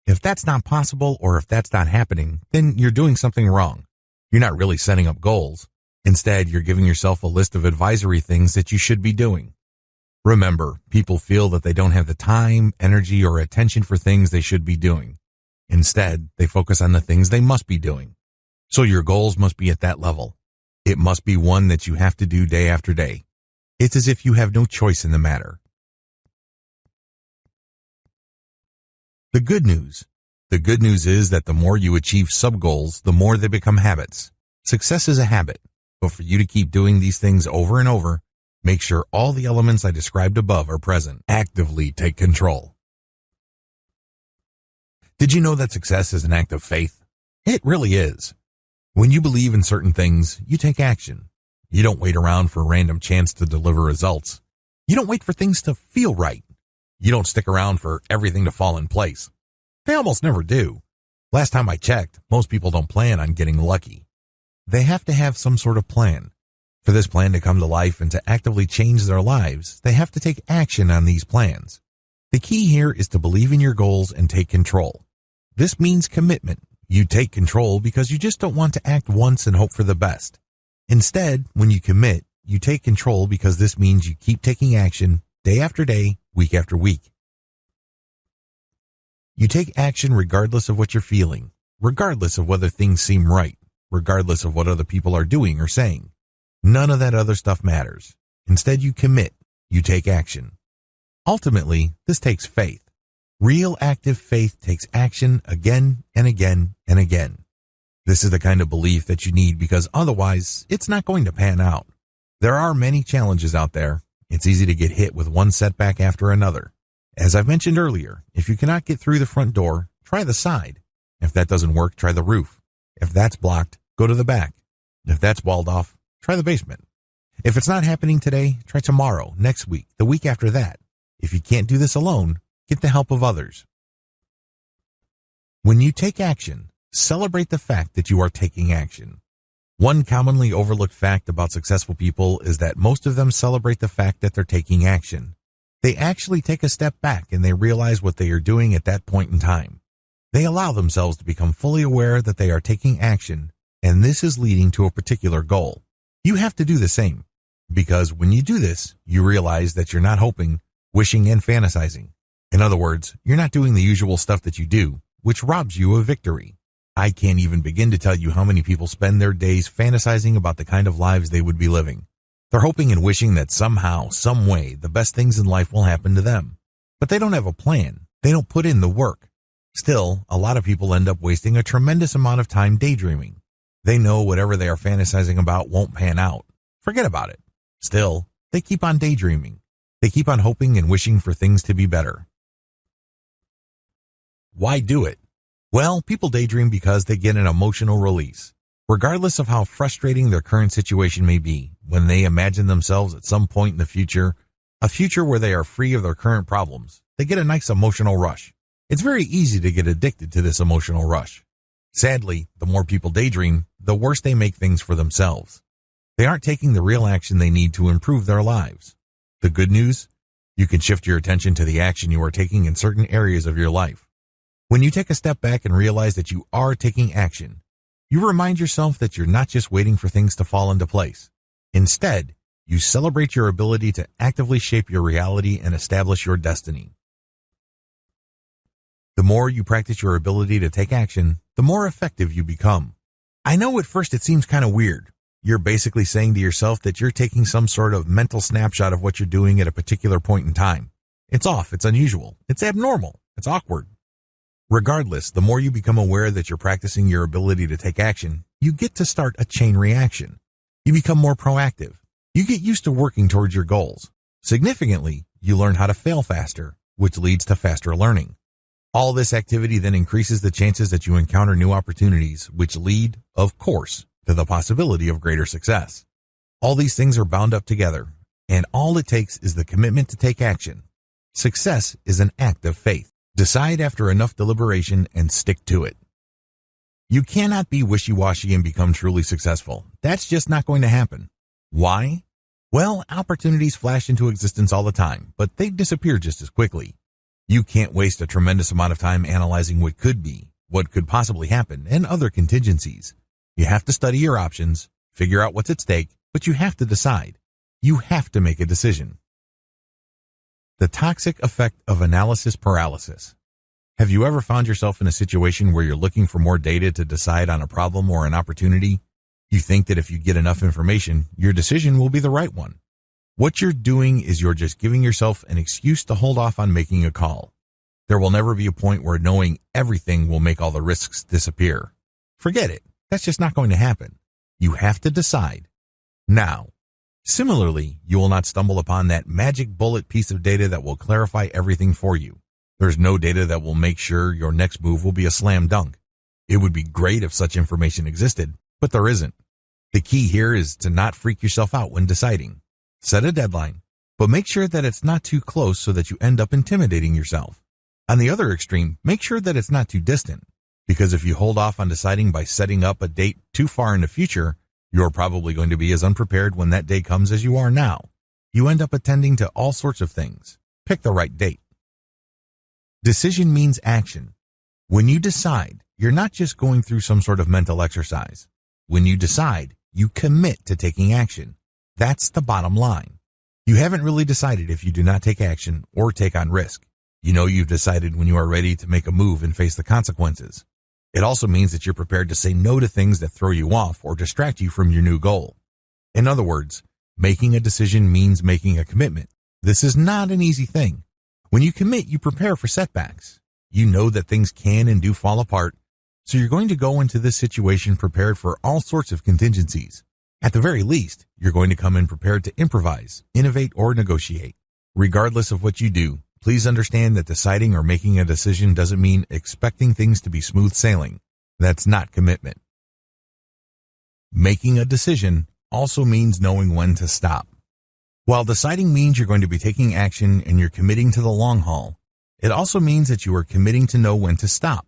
If that's not possible or if that's not happening, then you're doing something wrong. You're not really setting up goals. Instead, you're giving yourself a list of advisory things that you should be doing. Remember, people feel that they don't have the time, energy, or attention for things they should be doing. Instead, they focus on the things they must be doing. So your goals must be at that level. It must be one that you have to do day after day. It's as if you have no choice in the matter. The good news is that the more you achieve sub-goals, the more they become habits. Success is a habit, but for you to keep doing these things over and over, make sure all the elements I described above are present. Actively take control. Did you know that success is an act of faith? It really is. When you believe in certain things, you take action. You don't wait around for a random chance to deliver results. You don't wait for things to feel right. You don't stick around for everything to fall in place. They almost never do. Last time I checked, most people don't plan on getting lucky. They have to have some sort of plan. For this plan to come to life and to actively change their lives, they have to take action on these plans. The key here is to believe in your goals and take control. This means commitment. You take control because you just don't want to act once and hope for the best. Instead, when you commit, you take control because this means you keep taking action day after day, week after week. You take action regardless of what you're feeling, regardless of whether things seem right, regardless of what other people are doing or saying. None of that other stuff matters. Instead, you commit. You take action. Ultimately, this takes faith. Real active faith takes action again and again and again. This is the kind of belief that you need because otherwise, it's not going to pan out. There are many challenges out there. It's easy to get hit with one setback after another. As I've mentioned earlier, if you cannot get through the front door, try the side. If that doesn't work, try the roof. If that's blocked, go to the back. If that's walled off, try the basement. If it's not happening today, try tomorrow, next week, the week after that. If you can't do this alone, get the help of others. When you take action, celebrate the fact that you are taking action. One commonly overlooked fact about successful people is that most of them celebrate the fact that they're taking action. They actually take a step back and they realize what they are doing at that point in time. They allow themselves to become fully aware that they are taking action, and this is leading to a particular goal. You have to do the same, because when you do this, you realize that you're not hoping, wishing, and fantasizing. In other words, you're not doing the usual stuff that you do, which robs you of victory. I can't even begin to tell you how many people spend their days fantasizing about the kind of lives they would be living. They're hoping and wishing that somehow, some way, the best things in life will happen to them. But they don't have a plan. They don't put in the work. Still, a lot of people end up wasting a tremendous amount of time daydreaming. They know whatever they are fantasizing about won't pan out. Forget about it. Still, they keep on daydreaming. They keep on hoping and wishing for things to be better. Why do it? Well, people daydream because they get an emotional release. Regardless of how frustrating their current situation may be, when they imagine themselves at some point in the future, a future where they are free of their current problems, they get a nice emotional rush. It's very easy to get addicted to this emotional rush. Sadly, the more people daydream, the worse they make things for themselves. They aren't taking the real action they need to improve their lives. The good news? You can shift your attention to the action you are taking in certain areas of your life. When you take a step back and realize that you are taking action, you remind yourself that you're not just waiting for things to fall into place. Instead, you celebrate your ability to actively shape your reality and establish your destiny. The more you practice your ability to take action, the more effective you become. I know at first it seems kind of weird. You're basically saying to yourself that you're taking some sort of mental snapshot of what you're doing at a particular point in time. It's off, it's unusual, it's abnormal, it's awkward. Regardless, the more you become aware that you're practicing your ability to take action, you get to start a chain reaction. You become more proactive. You get used to working towards your goals. Significantly, you learn how to fail faster, which leads to faster learning. All this activity then increases the chances that you encounter new opportunities, which lead, of course, to the possibility of greater success. All these things are bound up together, and all it takes is the commitment to take action. Success is an act of faith. Decide after enough deliberation and stick to it. You cannot be wishy-washy and become truly successful. That's just not going to happen. Why? Well, opportunities flash into existence all the time, but they disappear just as quickly. You can't waste a tremendous amount of time analyzing what could be, what could possibly happen, and other contingencies. You have to study your options, figure out what's at stake, but you have to decide. You have to make a decision. The toxic effect of analysis paralysis. Have you ever found yourself in a situation where you're looking for more data to decide on a problem or an opportunity? You think that if you get enough information, your decision will be the right one. What you're doing is you're just giving yourself an excuse to hold off on making a call. There will never be a point where knowing everything will make all the risks disappear. Forget it. That's just not going to happen. You have to decide. Now. Similarly, you will not stumble upon that magic bullet piece of data that will clarify everything for you. There's no data that will make sure your next move will be a slam dunk. It would be great if such information existed, but there isn't. The key here is to not freak yourself out when deciding. Set a deadline, but make sure that it's not too close so that you end up intimidating yourself. On the other extreme, make sure that it's not too distant, because if you hold off on deciding by setting up a date too far in the future, you're probably going to be as unprepared when that day comes as you are now. You end up attending to all sorts of things. Pick the right date. Decision means action. When you decide, you're not just going through some sort of mental exercise. When you decide, you commit to taking action. That's the bottom line. You haven't really decided if you do not take action or take on risk. You know you've decided when you are ready to make a move and face the consequences. It also means that you're prepared to say no to things that throw you off or distract you from your new goal. In other words, making a decision means making a commitment. This is not an easy thing. When you commit, you prepare for setbacks. You know that things can and do fall apart, so you're going to go into this situation prepared for all sorts of contingencies. At the very least, you're going to come in prepared to improvise, innovate, or negotiate. Regardless of what you do, please understand that deciding or making a decision doesn't mean expecting things to be smooth sailing. That's not commitment. Making a decision also means knowing when to stop. While deciding means you're going to be taking action and you're committing to the long haul, it also means that you are committing to know when to stop.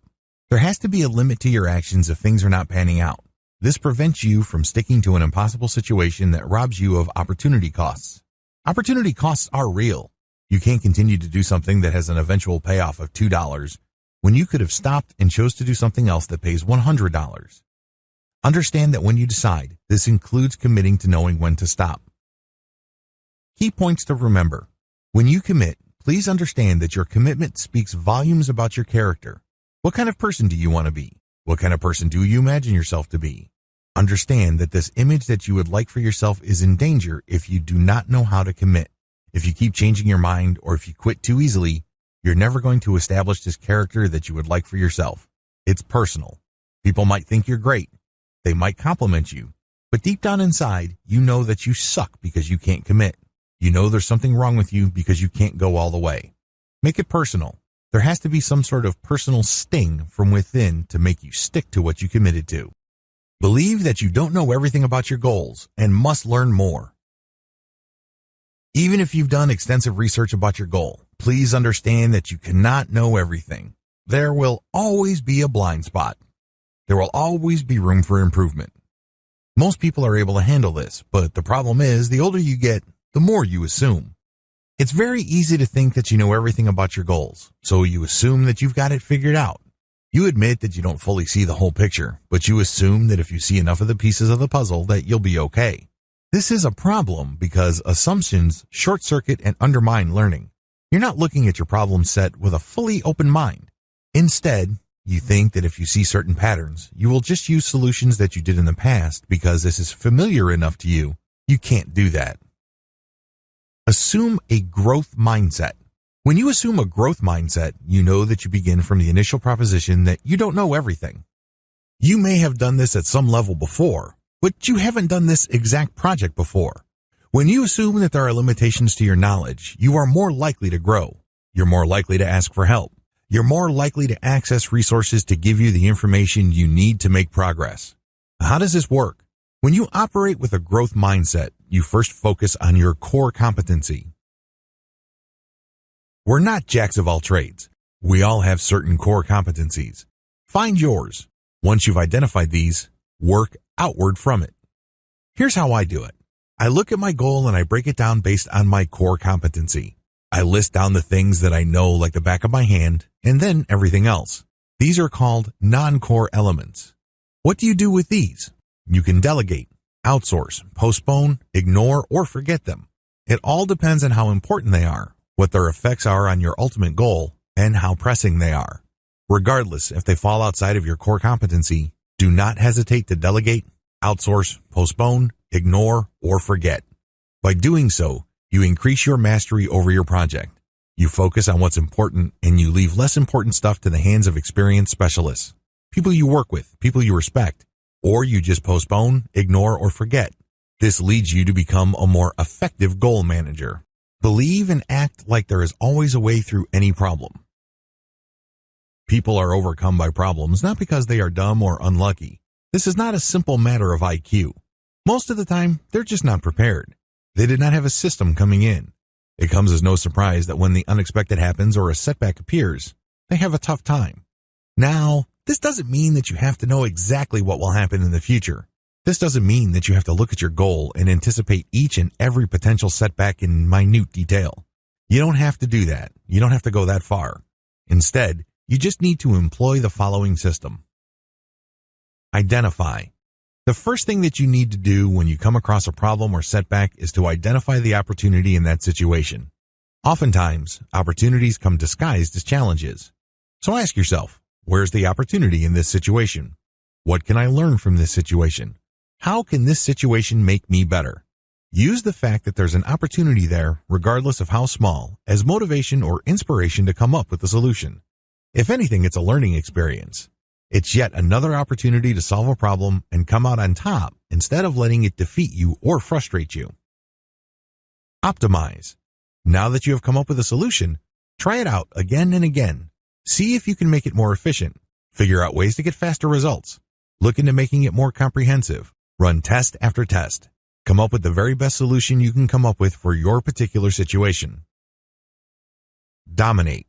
There has to be a limit to your actions if things are not panning out. This prevents you from sticking to an impossible situation that robs you of opportunity costs. Opportunity costs are real. You can't continue to do something that has an eventual payoff of $2 when you could have stopped and chose to do something else that pays $100. Understand that when you decide, this includes committing to knowing when to stop. Key points to remember. When you commit, please understand that your commitment speaks volumes about your character. What kind of person do you want to be? What kind of person do you imagine yourself to be? Understand that this image that you would like for yourself is in danger if you do not know how to commit. If you keep changing your mind or if you quit too easily, you're never going to establish this character that you would like for yourself. It's personal. People might think you're great. They might compliment you. But deep down inside, you know that you suck because you can't commit. You know there's something wrong with you because you can't go all the way. Make it personal. There has to be some sort of personal sting from within to make you stick to what you committed to. Believe that you don't know everything about your goals and must learn more. Even if you've done extensive research about your goal, please understand that you cannot know everything. There will always be a blind spot. There will always be room for improvement. Most people are able to handle this, but the problem is the older you get, the more you assume. It's very easy to think that you know everything about your goals, so you assume that you've got it figured out. You admit that you don't fully see the whole picture, but you assume that if you see enough of the pieces of the puzzle that you'll be okay. This is a problem because assumptions short-circuit and undermine learning. You're not looking at your problem set with a fully open mind. Instead, you think that if you see certain patterns, you will just use solutions that you did in the past because this is familiar enough to you. You can't do that. Assume a growth mindset. When you assume a growth mindset, you know that you begin from the initial proposition that you don't know everything. You may have done this at some level before, but you haven't done this exact project before. When you assume that there are limitations to your knowledge, you are more likely to grow. You're more likely to ask for help. You're more likely to access resources to give you the information you need to make progress. How does this work? When you operate with a growth mindset, you first focus on your core competency. We're not jacks of all trades. We all have certain core competencies. Find yours. Once you've identified these, work outward from it. Here's how I do it. I look at my goal and I break it down based on my core competency. I list down the things that I know like the back of my hand, and then everything else. These are called non-core elements. What do you do with these? You can delegate, outsource, postpone, ignore, or forget them. It all depends on how important they are, what their effects are on your ultimate goal, and how pressing they are. Regardless if they fall outside of your core competency, do not hesitate to delegate, outsource, postpone, ignore, or forget. By doing so, you increase your mastery over your project. You focus on what's important and you leave less important stuff to the hands of experienced specialists, people you work with, people you respect, or you just postpone, ignore, or forget. This leads you to become a more effective goal manager. Believe and act like there is always a way through any problem. People are overcome by problems not because they are dumb or unlucky. This is not a simple matter of IQ. Most of the time, they're just not prepared. They did not have a system coming in. It comes as no surprise that when the unexpected happens or a setback appears, they have a tough time. Now, this doesn't mean that you have to know exactly what will happen in the future. This doesn't mean that you have to look at your goal and anticipate each and every potential setback in minute detail. You don't have to do that. You don't have to go that far. Instead, you just need to employ the following system. Identify. The first thing that you need to do when you come across a problem or setback is to identify the opportunity in that situation. Oftentimes, opportunities come disguised as challenges. So ask yourself, where's the opportunity in this situation? What can I learn from this situation? How can this situation make me better? Use the fact that there's an opportunity there, regardless of how small, as motivation or inspiration to come up with a solution. If anything, it's a learning experience. It's yet another opportunity to solve a problem and come out on top instead of letting it defeat you or frustrate you. Optimize. Now that you have come up with a solution, try it out again and again. See if you can make it more efficient. Figure out ways to get faster results. Look into making it more comprehensive. Run test after test. Come up with the very best solution you can come up with for your particular situation. Dominate.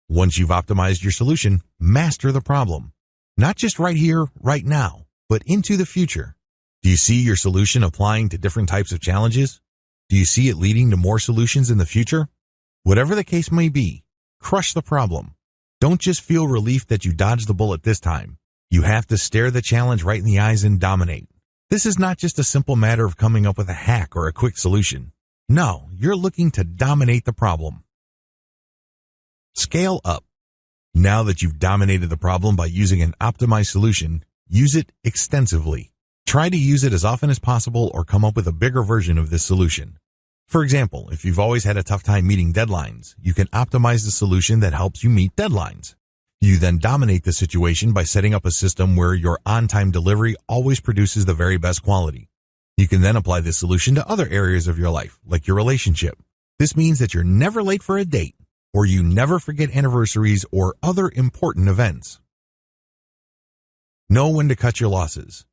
Once you've optimized your solution, master the problem. Not just right here, right now, but into the future. Do you see your solution applying to different types of challenges? Do you see it leading to more solutions in the future? Whatever the case may be, crush the problem. Don't just feel relief that you dodged the bullet this time. You have to stare the challenge right in the eyes and dominate. This is not just a simple matter of coming up with a hack or a quick solution. No, you're looking to dominate the problem. Scale up. Now that you've dominated the problem by using an optimized solution, use it extensively. Try to use it as often as possible or come up with a bigger version of this solution. For example, if you've always had a tough time meeting deadlines, you can optimize the solution that helps you meet deadlines. You then dominate the situation by setting up a system where your on-time delivery always produces the very best quality. You can then apply this solution to other areas of your life, like your relationship. This means that you're never late for a date, or you never forget anniversaries or other important events. Know when to cut your losses.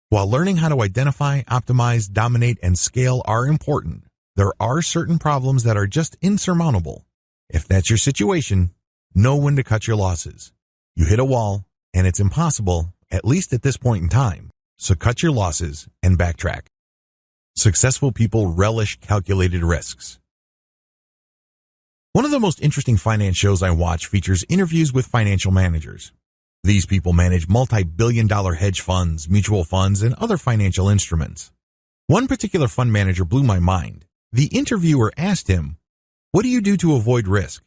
While learning how to identify, optimize, dominate, and scale are important, there are certain problems that are just insurmountable. If that's your situation, know when to cut your losses. You hit a wall, and it's impossible, at least at this point in time, so cut your losses and backtrack. Successful people relish calculated risks. One of the most interesting finance shows I watch features interviews with financial managers. These people manage multi-billion-dollar hedge funds, mutual funds, and other financial instruments. One particular fund manager blew my mind. The interviewer asked him, "What do you do to avoid risk?"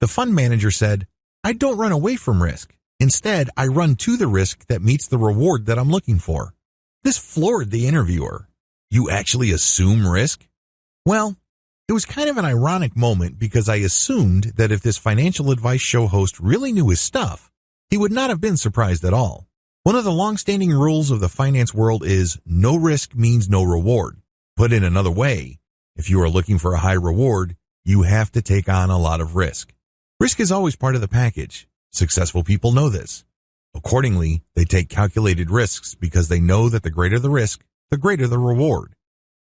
The fund manager said, "I don't run away from risk. Instead, I run to the risk that meets the reward that I'm looking for." This floored the interviewer. "You actually assume risk?" Well, it was kind of an ironic moment because I assumed that if this financial advice show host really knew his stuff, he would not have been surprised at all. One of the long-standing rules of the finance world is no risk means no reward. Put in another way, if you are looking for a high reward, you have to take on a lot of risk. Risk is always part of the package. Successful people know this. Accordingly, they take calculated risks because they know that the greater the risk, the greater the reward.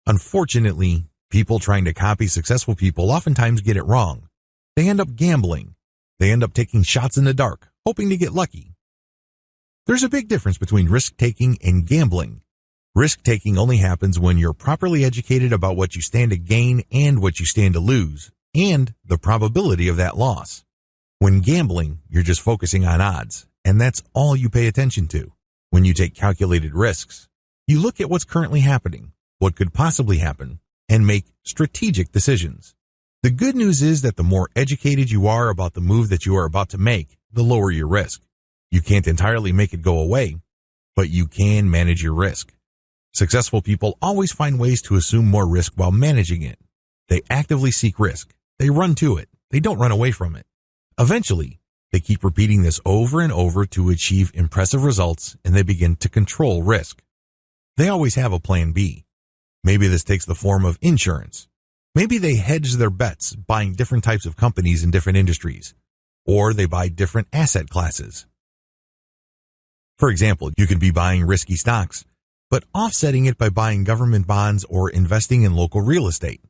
Unfortunately, people trying to copy successful people oftentimes get it wrong. They end up gambling. They end up taking shots in the dark, hoping to get lucky. There's a big difference between risk-taking and gambling. Risk-taking only happens when you're properly educated about what you stand to gain and what you stand to lose, and the probability of that loss. When gambling, you're just focusing on odds, and that's all you pay attention to. When you take calculated risks, you look at what's currently happening, what could possibly happen, and make strategic decisions. The good news is that the more educated you are about the move that you are about to make, the lower your risk. You can't entirely make it go away, but you can manage your risk. Successful people always find ways to assume more risk while managing it. They actively seek risk. They run to it. They don't run away from it. Eventually, they keep repeating this over and over to achieve impressive results, and they begin to control risk. They always have a plan B. Maybe this takes the form of insurance. Maybe they hedge their bets, buying different types of companies in different industries, or they buy different asset classes. For example, you could be buying risky stocks, but offsetting it by buying government bonds or investing in local real estate.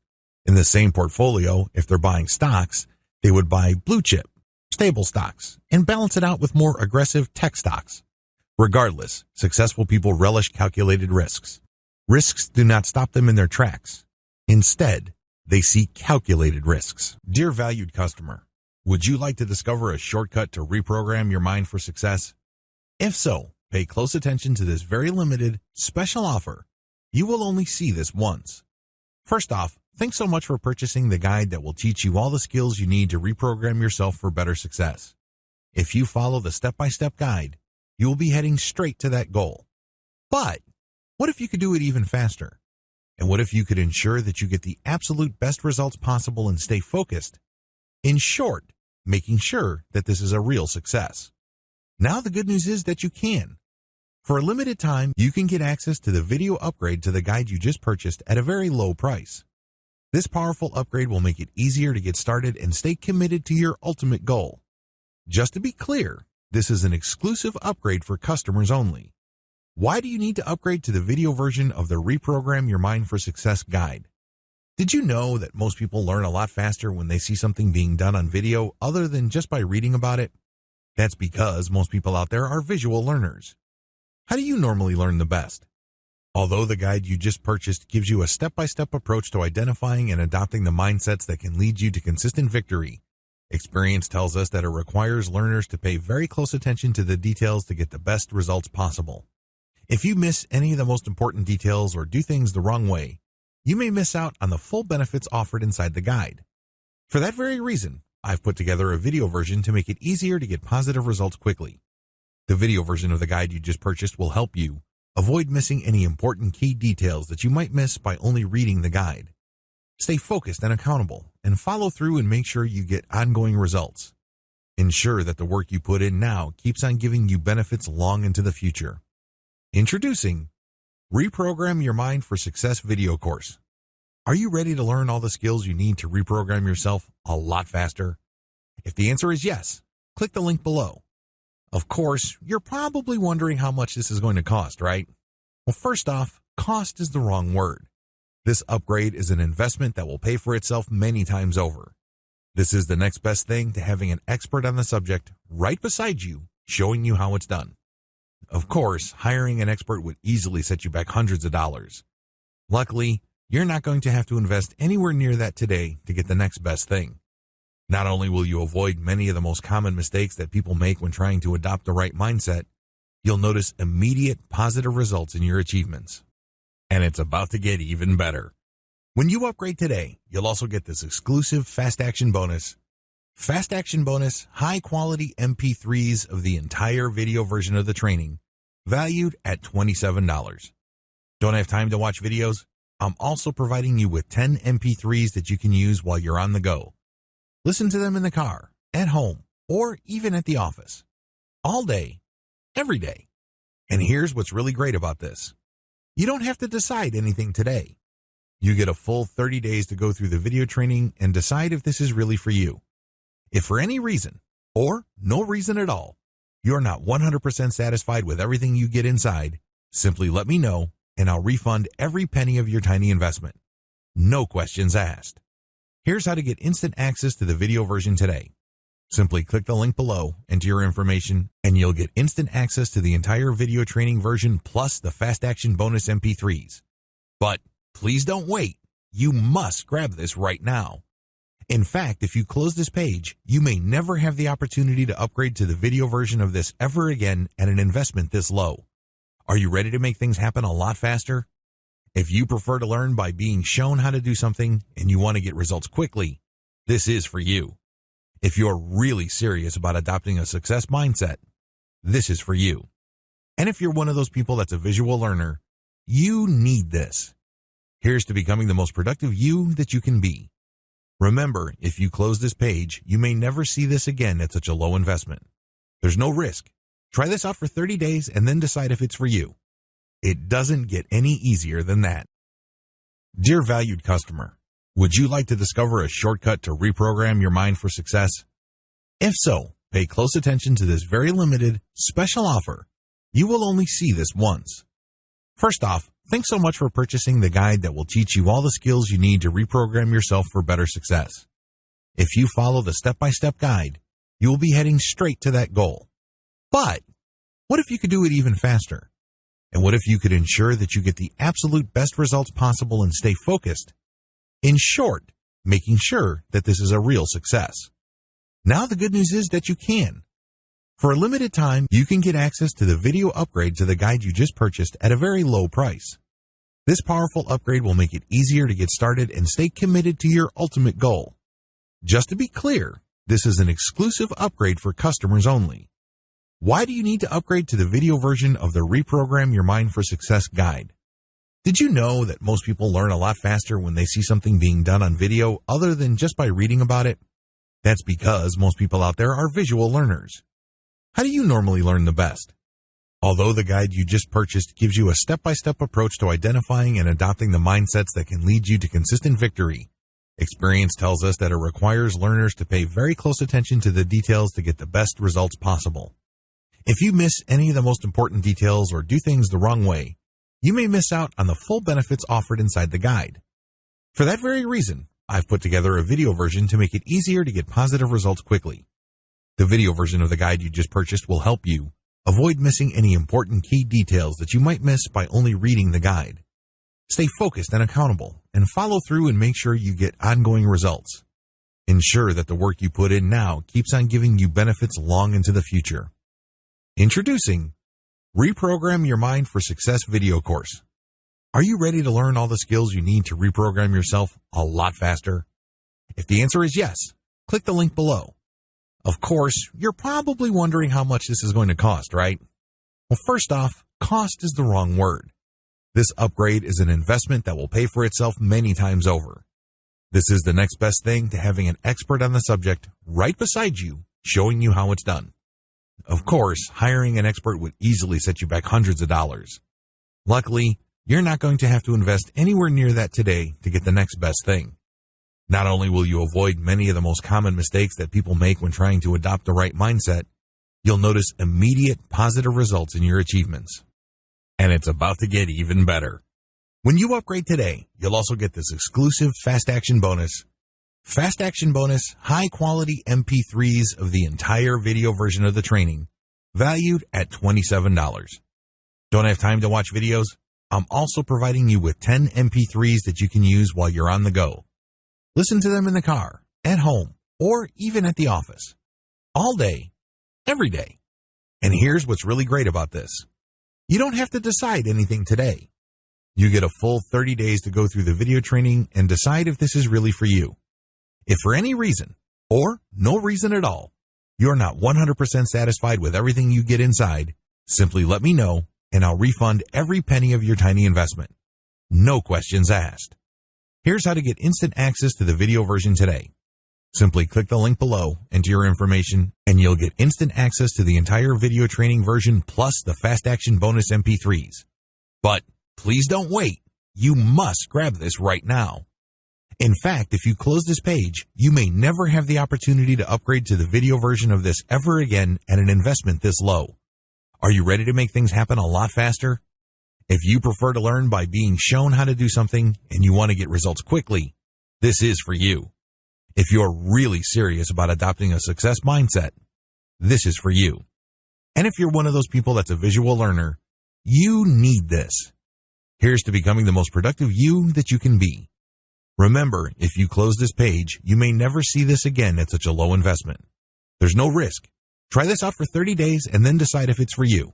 In the same portfolio, if they're buying stocks, they would buy blue chip, stable stocks, and balance it out with more aggressive tech stocks. Regardless, successful people relish calculated risks. Risks do not stop them in their tracks. Instead, they seek calculated risks. Dear valued customer, would you like to discover a shortcut to reprogram your mind for success? If so, pay close attention to this very limited, special offer. You will only see this once. First off, thanks so much for purchasing the guide that will teach you all the skills you need to reprogram yourself for better success. If you follow the step-by-step guide, you will be heading straight to that goal. But what if you could do it even faster? And what if you could ensure that you get the absolute best results possible and stay focused? In short, making sure that this is a real success. Now the good news is that you can. For a limited time, you can get access to the video upgrade to the guide you just purchased at a very low price. This powerful upgrade will make it easier to get started and stay committed to your ultimate goal. Just to be clear, this is an exclusive upgrade for customers only. Why do you need to upgrade to the video version of the Reprogram Your Mind for Success guide? Did you know that most people learn a lot faster when they see something being done on video other than just by reading about it? That's because most people out there are visual learners. How do you normally learn the best? Although the guide you just purchased gives you a step-by-step approach to identifying and adopting the mindsets that can lead you to consistent victory, experience tells us that it requires learners to pay very close attention to the details to get the best results possible. If you miss any of the most important details or do things the wrong way, you may miss out on the full benefits offered inside the guide. For that very reason, I've put together a video version to make it easier to get positive results quickly. The video version of the guide you just purchased will help you, Avoid missing any important key details that you might miss by only reading the guide. Stay focused and accountable, and follow through and make sure you get ongoing results. Ensure that the work you put in now keeps on giving you benefits long into the future. Introducing Reprogram Your Mind for Success video course. Are you ready to learn all the skills you need to reprogram yourself a lot faster? If the answer is yes, click the link below. Of course, you're probably wondering how much this is going to cost, right? Well, first off, cost is the wrong word. This upgrade is an investment that will pay for itself many times over. This is the next best thing to having an expert on the subject right beside you, showing you how it's done. Of course, hiring an expert would easily set you back hundreds of dollars. Luckily, you're not going to have to invest anywhere near that today to get the next best thing. Not only will you avoid many of the most common mistakes that people make when trying to adopt the right mindset, you'll notice immediate positive results in your achievements. And it's about to get even better. When you upgrade today, you'll also get this exclusive Fast Action bonus. Fast Action bonus, high-quality MP3s of the entire video version of the training, valued at $27. Don't have time to watch videos? I'm also providing you with 10 MP3s that you can use while you're on the go. Listen to them in the car, at home, or even at the office. All day, every day. And here's what's really great about this. You don't have to decide anything today. You get a full 30 days to go through the video training and decide if this is really for you. If for any reason, or no reason at all, you're not 100% satisfied with everything you get inside, simply let me know and I'll refund every penny of your tiny investment. No questions asked. Here's how to get instant access to the video version today. Simply click the link below, enter your information, and you'll get instant access to the entire video training version plus the Fast Action bonus MP3s. But please don't wait. You must grab this right now. In fact, if you close this page, you may never have the opportunity to upgrade to the video version of this ever again at an investment this low. Are you ready to make things happen a lot faster? If you prefer to learn by being shown how to do something and you want to get results quickly, this is for you. If you're really serious about adopting a success mindset, this is for you. And if you're one of those people that's a visual learner, you need this. Here's to becoming the most productive you that you can be. Remember, if you close this page, you may never see this again at such a low investment. There's no risk. Try this out for 30 days and then decide if it's for you. It doesn't get any easier than that. Dear valued customer, would you like to discover a shortcut to reprogram your mind for success? If so, pay close attention to this very limited, special offer. You will only see this once. First off, thanks so much for purchasing the guide that will teach you all the skills you need to reprogram yourself for better success. If you follow the step-by-step guide, you will be heading straight to that goal. But what if you could do it even faster? And what if you could ensure that you get the absolute best results possible and stay focused? In short, making sure that this is a real success. Now the good news is that you can. For a limited time, you can get access to the video upgrade to the guide you just purchased at a very low price. This powerful upgrade will make it easier to get started and stay committed to your ultimate goal. Just to be clear, this is an exclusive upgrade for customers only. Why do you need to upgrade to the video version of the Reprogram Your Mind for Success guide? Did you know that most people learn a lot faster when they see something being done on video other than just by reading about it? That's because most people out there are visual learners. How do you normally learn the best? Although the guide you just purchased gives you a step-by-step approach to identifying and adopting the mindsets that can lead you to consistent victory, experience tells us that it requires learners to pay very close attention to the details to get the best results possible. If you miss any of the most important details or do things the wrong way, you may miss out on the full benefits offered inside the guide. For that very reason, I've put together a video version to make it easier to get positive results quickly. The video version of the guide you just purchased will help you avoid missing any important key details that you might miss by only reading the guide. Stay focused and accountable, and follow through and make sure you get ongoing results. Ensure that the work you put in now keeps on giving you benefits long into the future. Introducing Reprogram Your Mind for Success video course. Are you ready to learn all the skills you need to reprogram yourself a lot faster? If the answer is yes, click the link below. Of course, you're probably wondering how much this is going to cost, right? Well, first off, cost is the wrong word. This upgrade is an investment that will pay for itself many times over. This is the next best thing to having an expert on the subject right beside you, showing you how it's done. Of course, hiring an expert would easily set you back hundreds of dollars. Luckily, you're not going to have to invest anywhere near that today to get the next best thing. Not only will you avoid many of the most common mistakes that people make when trying to adopt the right mindset, you'll notice immediate positive results in your achievements. And it's about to get even better. When you upgrade today, you'll also get this exclusive Fast Action bonus. Fast Action bonus, high-quality MP3s of the entire video version of the training, valued at $27. Don't have time to watch videos? I'm also providing you with 10 MP3s that you can use while you're on the go. Listen to them in the car, at home, or even at the office. All day, every day. And here's what's really great about this. You don't have to decide anything today. You get a full 30 days to go through the video training and decide if this is really for you. If for any reason, or no reason at all, you're not 100% satisfied with everything you get inside, simply let me know and I'll refund every penny of your tiny investment. No questions asked. Here's how to get instant access to the video version today. Simply click the link below, enter your information, and you'll get instant access to the entire video training version plus the Fast Action bonus MP3s. But please don't wait. You must grab this right now. In fact, if you close this page, you may never have the opportunity to upgrade to the video version of this ever again at an investment this low. Are you ready to make things happen a lot faster? If you prefer to learn by being shown how to do something and you want to get results quickly, this is for you. If you're really serious about adopting a success mindset, this is for you. And if you're one of those people that's a visual learner, you need this. Here's to becoming the most productive you that you can be. Remember, if you close this page, you may never see this again at such a low investment. There's no risk. Try this out for 30 days and then decide if it's for you.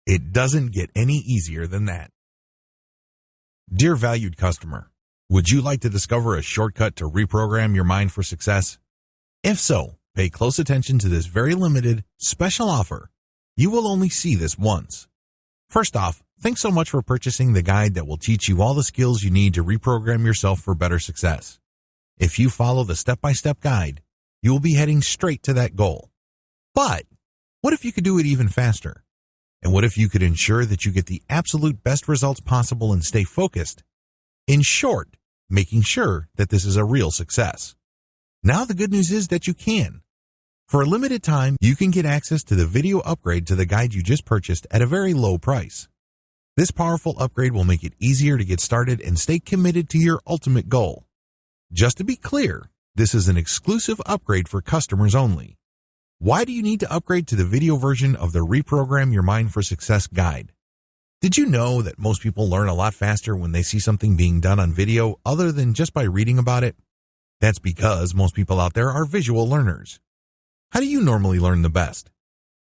It doesn't get any easier than that. Dear valued customer, would you like to discover a shortcut to reprogram your mind for success? If so, pay close attention to this very limited, special offer. You will only see this once. First off, thanks so much for purchasing the guide that will teach you all the skills you need to reprogram yourself for better success. If you follow the step-by-step guide, you will be heading straight to that goal. But what if you could do it even faster? And what if you could ensure that you get the absolute best results possible and stay focused? In short, making sure that this is a real success. Now the good news is that you can. For a limited time, you can get access to the video upgrade to the guide you just purchased at a very low price. This powerful upgrade will make it easier to get started and stay committed to your ultimate goal. Just to be clear, this is an exclusive upgrade for customers only. Why do you need to upgrade to the video version of the Reprogram Your Mind for Success guide? Did you know that most people learn a lot faster when they see something being done on video other than just by reading about it? That's because most people out there are visual learners. How do you normally learn the best?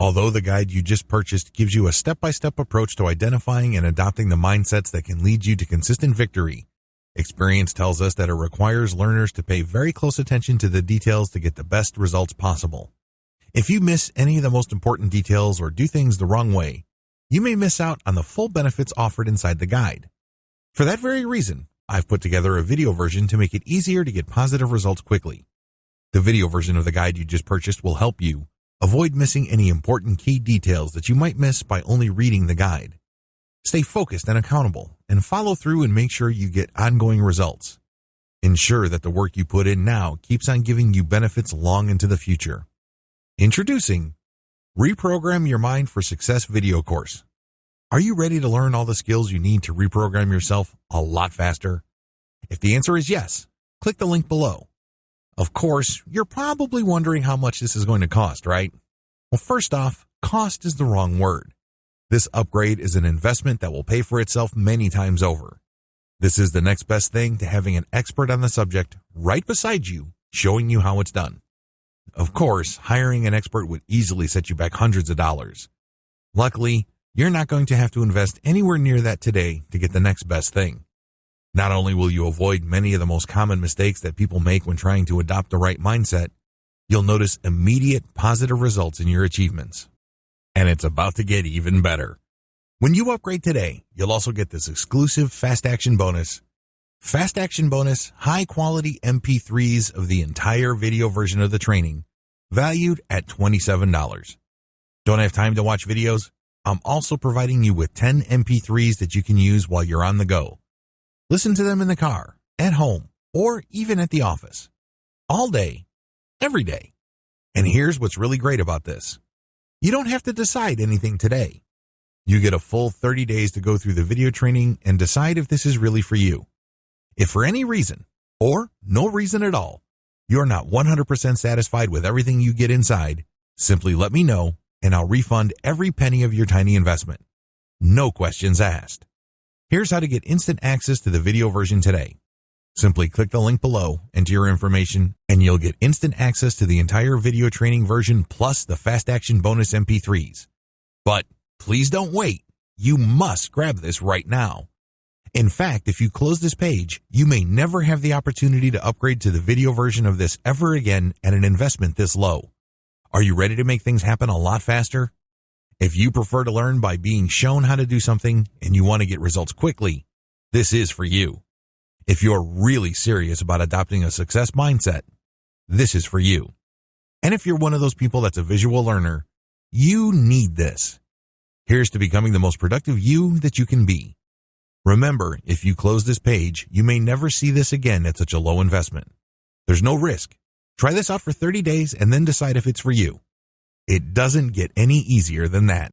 Although the guide you just purchased gives you a step-by-step approach to identifying and adopting the mindsets that can lead you to consistent victory, experience tells us that it requires learners to pay very close attention to the details to get the best results possible. If you miss any of the most important details or do things the wrong way, you may miss out on the full benefits offered inside the guide. For that very reason, I've put together a video version to make it easier to get positive results quickly. The video version of the guide you just purchased will help you avoid missing any important key details that you might miss by only reading the guide. Stay focused and accountable, and follow through and make sure you get ongoing results. Ensure that the work you put in now keeps on giving you benefits long into the future. Introducing Reprogram Your Mind for Success video course. Are you ready to learn all the skills you need to reprogram yourself a lot faster? If the answer is yes, click the link below. Of course, you're probably wondering how much this is going to cost, right? Well, first off, cost is the wrong word. This upgrade is an investment that will pay for itself many times over. This is the next best thing to having an expert on the subject right beside you, showing you how it's done. Of course, hiring an expert would easily set you back hundreds of dollars. Luckily, you're not going to have to invest anywhere near that today to get the next best thing. Not only will you avoid many of the most common mistakes that people make when trying to adopt the right mindset, you'll notice immediate positive results in your achievements. And it's about to get even better. When you upgrade today, you'll also get this exclusive Fast Action bonus. Fast Action bonus, high-quality MP3s of the entire video version of the training, valued at $27. Don't have time to watch videos? I'm also providing you with 10 MP3s that you can use while you're on the go. Listen to them in the car, at home, or even at the office. All day, every day. And here's what's really great about this. You don't have to decide anything today. You get a full 30 days to go through the video training and decide if this is really for you. If for any reason, or no reason at all, you're not 100% satisfied with everything you get inside, simply let me know and I'll refund every penny of your tiny investment. No questions asked. Here's how to get instant access to the video version today. Simply click the link below, enter your information, and you'll get instant access to the entire video training version plus the Fast Action bonus MP3s. But please don't wait. You must grab this right now. In fact, if you close this page, you may never have the opportunity to upgrade to the video version of this ever again at an investment this low. Are you ready to make things happen a lot faster? If you prefer to learn by being shown how to do something and you want to get results quickly, this is for you. If you're really serious about adopting a success mindset, this is for you. And if you're one of those people that's a visual learner, you need this. Here's to becoming the most productive you that you can be. Remember, if you close this page, you may never see this again at such a low investment. There's no risk. Try this out for 30 days and then decide if it's for you. It doesn't get any easier than that.